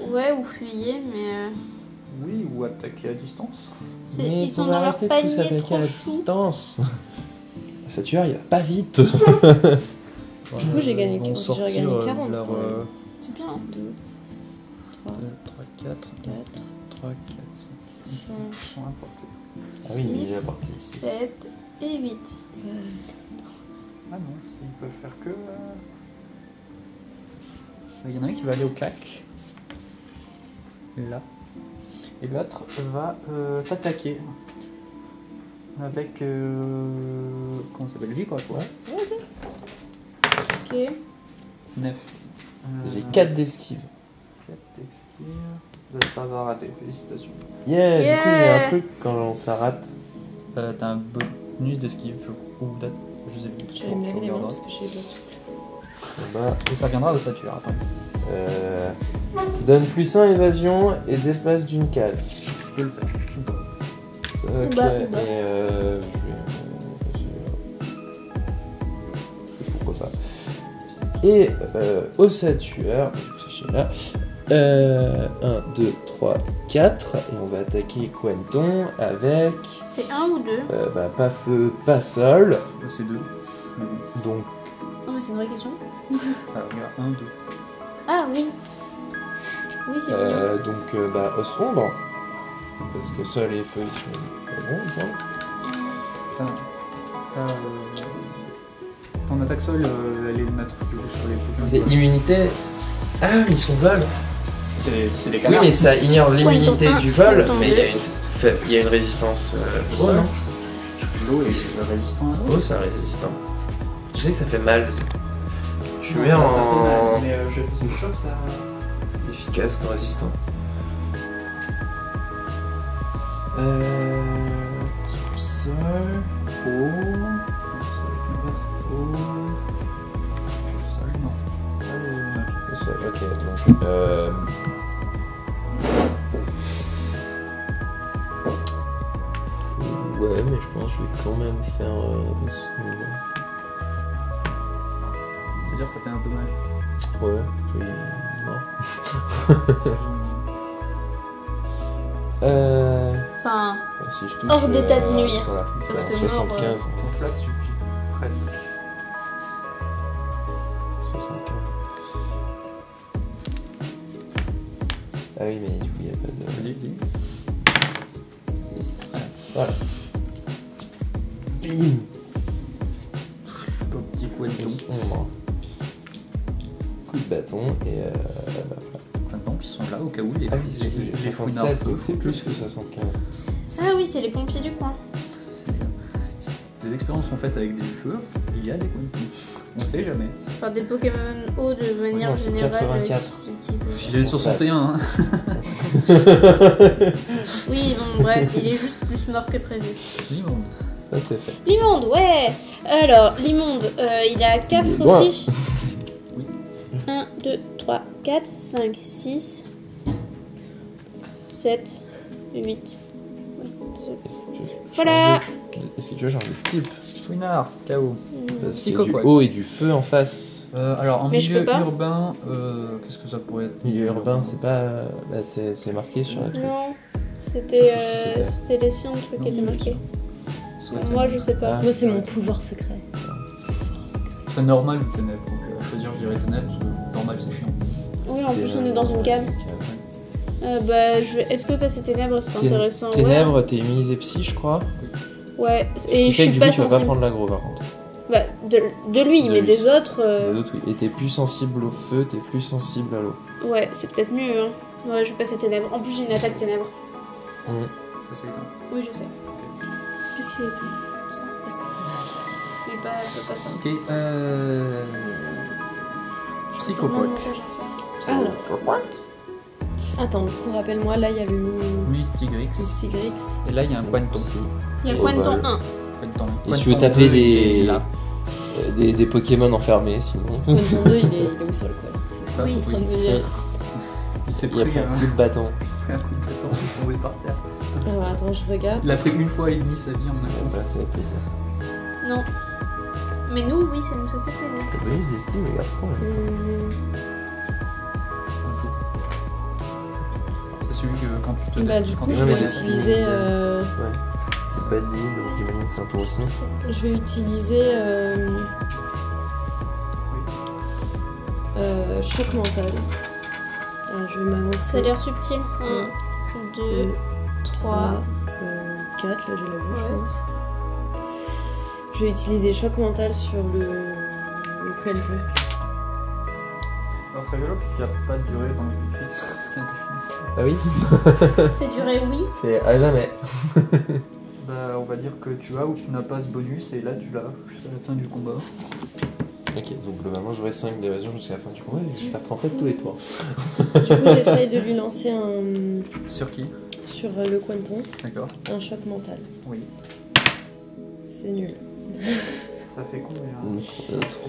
Ouais, ou fuyez, mais... Oui, ou attaquer à distance. Ils sont dans leur panier trop à chou. distance. Ça tueur, il va pas vite. Du coup, j'ai gagné Ils vont 40, sortir, j'ai gagné 40, leur, quand même. C'est bien. 2, 3, 3, 4, 4, 3, 4, 5. 5, Ils sont importés. Ah oui, mais il est 6, apporté. 7 et 8. Ah non, ils peuvent faire que. Il y en a un qui va aller au CAC. Là. Et l'autre va t'attaquer. Avec. Comment ça s'appelle? Vibre quoi. Ok. 9. J'ai 4 d'esquive. 4 d'esquive. Ça va rater, félicitations. Yeah, du coup j'ai Yeah. un truc quand ça rate. T'as un bonus d'esquive, je crois. Ou date. Je sais plus. je vais me Je laver les mains regarderai. parce que j'ai d'autres. Bah, Et ça viendra de ça tueur après. donne plus 1 évasion et déplace d'une case. Tu peux le faire. Ok, Bah, bah. et je vais. Pourquoi pas. Et ossature, là. 1, 2, 3, 4. Et on va attaquer Quenton avec. C'est 1 ou 2? Pas feu, pas sol. C'est 2. Donc. Non, mais c'est une vraie question. Alors, il y a 1, 2. Ah oui. Oui, c'est mignon. Donc, au sombre. Parce que sol et feu, ils sont bon, il me semble. Ton attaque sol, elle est neutre sur les Pokémon. C'est immunité. Ah, mais ils sont vol. C'est des Oui, canards. mais ça ignore l'immunité Quenton du vol. Quenton Mais deux. il y a une résistance au sol, non? L'eau est résistant à l'eau. Oh, c'est résistant. Je sais que ça fait mal. Je suis Non, bien ça fait en mal, mais je suis sûr que ça. efficace qu'en résistant. Type sol. Ok, donc. Ouais, mais je pense que je vais quand même faire. C'est-à-dire ça fait un peu mal. Ouais, oui, non. Enfin, Si je touche, hors d'état de nuire. Voilà, Parce que 75. mort, Ton flat suffit presque. 75. Ah oui, mais du coup, il n'y a pas de. Vas-y. Voilà. Bim! Ton petit Quenton. Sombre. Coup de bâton et. Maintenant, ils sont là au cas où les Ah oui, c'est que j'ai fouinards 67, donc c'est plus que 75. ah oui, c'est les pompiers du coin. Des expériences sont faites avec des jeux, il y a des Quentons. On sait jamais. Enfin, des Pokémon eau de manière non, c'est générale. 84. Il est 61, hein. Oui, bon, bref, il est juste plus mort que prévu. L'immonde. Ça, c'est fait. L'immonde, ouais. Alors, l'immonde, il a 4 Il est loin. aussi. Oui. 1, 2, 3, 4, 5, 6, 7, 8. Oui, désolé. Est-ce que tu veux Voilà. changer... Est-ce que tu veux changer de type? Fouinard, KO. Parce qu'il y a du Psycho-quack. haut et du feu en face. Alors en Mais je milieu peux pas. urbain, qu'est-ce que ça pourrait être? Milieu urbain, c'est pas. C'est marqué sur la truc. Non, Je sais c'était pas ce que c'était les siens, le truc qui était marqué. Moi, je sais pas. Ah. Moi, c'est mon pouvoir secret. C'est normal ou ténèbres, donc à choisir je dirais ténèbres parce que normal c'est chiant. Oui, en plus, on est dans une cave. Est-ce que passer ténèbres, c'est intéressant? Ténèbres, t'es immunisé psy, je crois. Ouais, Ce et qui je fait que suis du pas coup, tu vas pas sensible. prendre l'aggro par contre. Bah, de lui, De mais lui. des autres. Les autres, oui. Et t'es plus sensible au feu, t'es plus sensible à l'eau. Ouais, c'est peut-être mieux. Hein. Ouais, je vais passer ténèbres. En plus, j'ai une attaque ténèbres. Ça c'est éteint. Oui, je sais. Qu'est-ce qu'il était ça? D'accord. Mais pas ça. Ok, Psycho Tournement de Quack. montage à faire. Alors, attends, rappelle-moi, là, il y a le Mystigrix. Mystigrix. Et là il y a un Quenton. Il y a Et Quenton Oval. 1. Quenton. Et tu veux Quenton taper 2, il est là. des Pokémon enfermés, sinon. Quentin 2, il est au sol, quoi. C'est Ah, ce qu'il est en train de oui. me dire. Il s'est Il a pris pris un coup de bâton. un coup de bâton, il est tombé par terre. Alors, attends, je regarde. Il a pris une fois et demie sa vie en Ça un m'a fait plaisir. Non. Mais nous, oui, ça nous a fait plaisir. Le bonus d'esquive, mais regarde quand même. coup. C'est celui que quand tu te Bah, du quand coup, tu je Ouais, vais mais utiliser. Ouais. C'est pas dit, donc j'imagine que c'est un tour aussi. Je vais utiliser. Choc mental. Alors, je vais m'avancer. Ça a l'air subtil. 1, 2, 3. 4, là, j'ai la vue, Ouais. je pense. Je vais utiliser choc mental sur le Quenton. Alors c'est rigolo parce qu'il n'y a pas de durée dans le la définition. Ah oui. C'est duré, oui. C'est à jamais. Bah on va dire que tu as ou tu n'as pas ce bonus et là tu l'as jusqu'à la fin du combat. Ok, donc globalement j'aurai 5 d'évasion jusqu'à la fin du combat et je vais faire tremper tous les tours. Du coup, j'essaye de lui lancer un. Sur qui? Sur le Quenton, D'accord. un choc mental. Oui. C'est nul. Ça fait combien?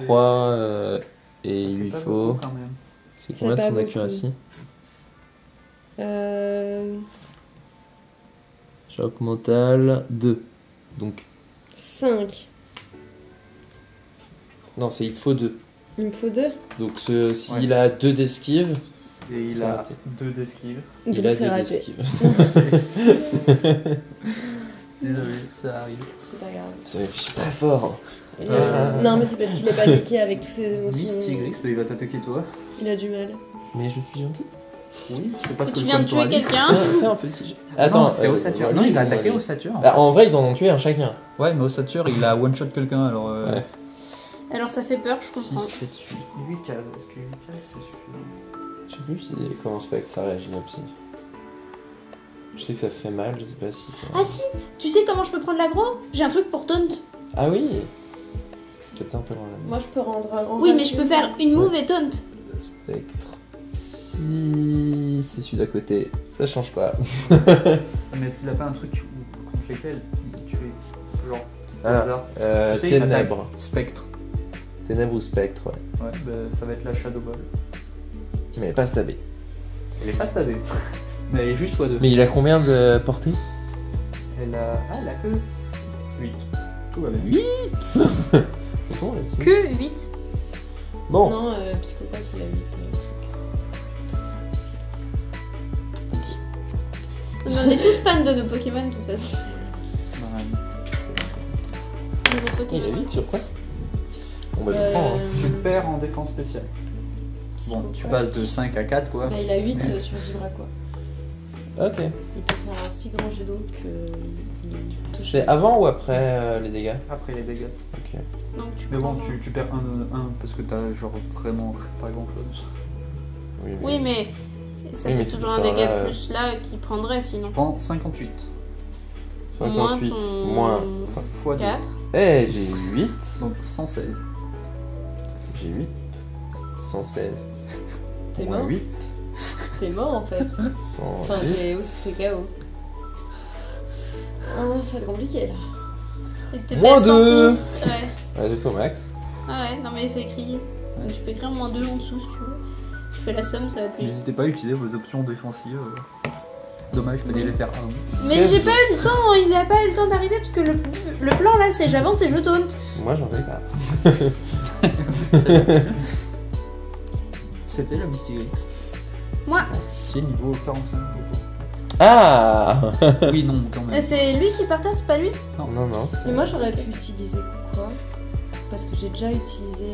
3 et Ça il fait lui pas faut. beaucoup, quand même. C'est C'est combien de pas son beaucoup. accuracy? Choc mental 2. Donc. 5. Non, c'est il te faut 2. Il me faut 2. Donc s'il a 2 d'esquive, Et il C'est a raté. 2 d'esquive. il a c'est 2 raté. d'esquive. Désolé, ça arrive. C'est pas grave. Ça réfléchit très fort. Non, mais c'est parce qu'il est pas niqué avec toutes ses émotions. Mystigrix, bah, il va t'attaquer toi. Il a du mal. Mais je suis gentil. Oui, c'est parce que Tu le viens de coin tuer t'aura dit. quelqu'un. Fais un petit jet. Attends, c'est Ossature. Non, il va attaquer Ossature. Ah, en vrai, ils en ont tué un chacun. Ouais, mais Ossature, il a one-shot quelqu'un alors. Ouais. Alors ça fait peur, je 6, comprends. 7, 8 cases. Est-ce que 8 cases c'est suffisant? Je sais plus comment Spectre ça réagit à pied. Je sais que ça fait mal, je sais pas si ça. Ah si, tu sais comment je peux prendre l'aggro? J'ai un truc pour taunt. Ah oui. Peut-être un peu loin là. Moi, je peux rendre. Oui, mais je peux faire une move et taunt. Spectre. Si c'est celui d'à côté, ça change pas. Mais est-ce qu'il a pas un truc contre lequel tu es genre au Ah, hasard Tu sais, il attaque ténèbres. Spectre. Ténèbres ou spectre, ouais. Ouais, bah ça va être la Shadow Ball. Mais elle est pas stabée. Elle est pas stabée. Mais elle est juste x2. Mais il a combien de portée? Elle a. Ah, elle a que 8. Tout va bien. 8. Bon, là, c'est- Que 8. Bon. Non, psychopathe, il a 8. Mais on est tous fans de nos Pokémon de toute façon. De nos Il a Pokémon. 8 sur quoi? Bon bah je prends. Hein. Tu perds en défense spéciale. Bon, tu passes de 5 à 4 quoi. Bah, il a 8 sur Vibra, quoi. Ok. Il peut faire un si grand jet d'eau que. C'est avant ou après les dégâts? Après les dégâts. Ok. Donc tu Mais bon, prends- tu perds 1 parce que t'as genre vraiment pas grand chose. Oui, mais ça Oui, fait mais c'est toujours pour un ça, dégât là, de plus là qui prendrait sinon. Tu prends 58 58 Moins ton- moins 5. fois 2. 4. Eh, j'ai 8. Donc 116. J'ai 8. 116. T'es Moins mort 8. T'es mort en fait. 108. Enfin, t'es KO. Ah, ça va être compliqué là. Et t'étais Moins à 2. 106. Ouais. Ouais, j'ai tout au max. Ah ouais, non mais c'est écrit. Donc, tu peux écrire moins 2 en dessous si tu veux. Tu fais la somme, ça va plus vite. N'hésitez pas à utiliser vos options défensives. Dommage, il fallait Oui. les faire 1. Mais j'ai pas eu le temps, il a pas eu le temps d'arriver parce que le plan là c'est j'avance et je taunt. Moi, j'en vais pas. C'était le Mystigrix. Moi, Qui est niveau 45. Ah. Oui, non, quand même. c'est lui qui partait, c'est pas lui? Non, non, c'est. Mais moi j'aurais pu utiliser quoi? Parce que j'ai déjà utilisé.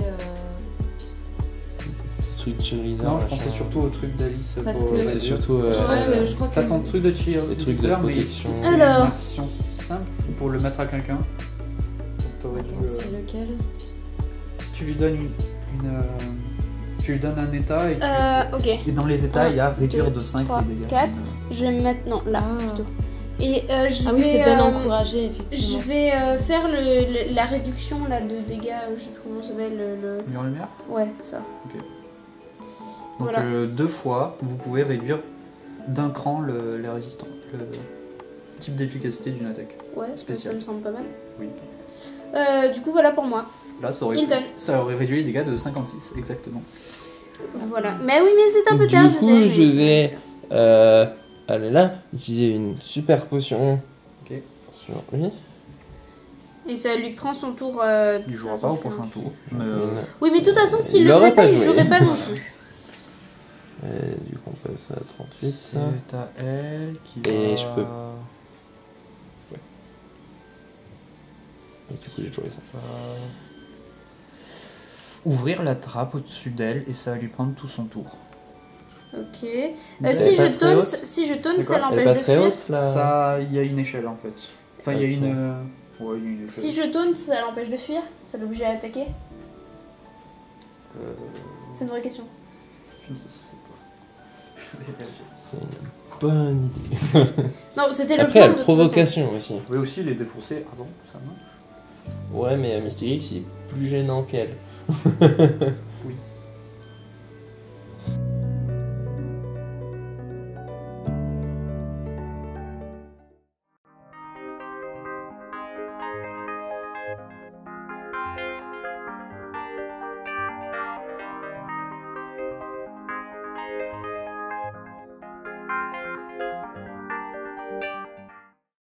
Truc de cheerleader. Non, je machin. pensais surtout au truc d'Alice. Parce pour- que- C'est surtout. je crois que. T'as ton truc de cheer. Les trucs de protection. C'est Alors. une action simple pour le mettre à quelqu'un. Donc t'aurais dû, Attends, c'est lequel? tu lui donnes tu lui donnes un état et, Ok. et dans les états il y a 1, réduire 2, de 5 3, les dégâts. 4. Je vais mettre. Non, là Ah. plutôt. Et je Ah vais. oui, c'est donne euh, encouragé, Je effectivement. vais faire la réduction là de dégâts, je sais plus comment ça s'appelle. Lumière, lumière. Ouais, ça. Donc Voilà. 2 fois, vous pouvez réduire d'un cran les résistants, le type d'efficacité d'une attaque. Ouais, Spécial. ça me semble pas mal. Oui. Du coup, voilà pour moi. Là, ça aurait, Hilton. ça aurait réduit les dégâts de 56, exactement. Voilà. Mais oui, mais c'est un peu Du tard, coup, je sais. je vais aller là, utiliser une super potion. Ok. Sur lui. Et ça lui prend son tour. Il jouera pas au prochain tour. Mais, Oui, mais de toute façon, s'il Il le aurait fait pas, pas il joué. jouerait pas non plus. Et du coup, on passe à 38. c'est à elle qui Et va... je peux- Et du coup, j'ai joué ça. Ouvrir la trappe au-dessus d'elle et ça va lui prendre tout son tour. Ok. Elle Si est je pas très taunte, haute si je taunte, D'accord. ça Elle est l'empêche pas de très fuir. haute là. Ça, il y a une échelle en fait. Enfin, il y a Ok. une... Ouais, il y a une échelle. Si je taunte, ça l'empêche de fuir. Ça l'oblige à attaquer. C'est une vraie question. Je ne sais pas. Je vais vérifier. C'est une bonne idée. Non, c'était le Après, plan elle de a toute provocation aussi. Vous pouvez aussi les défoncer avant, ça marche. Ouais, mais Mystique il est plus gênant qu'elle. façon.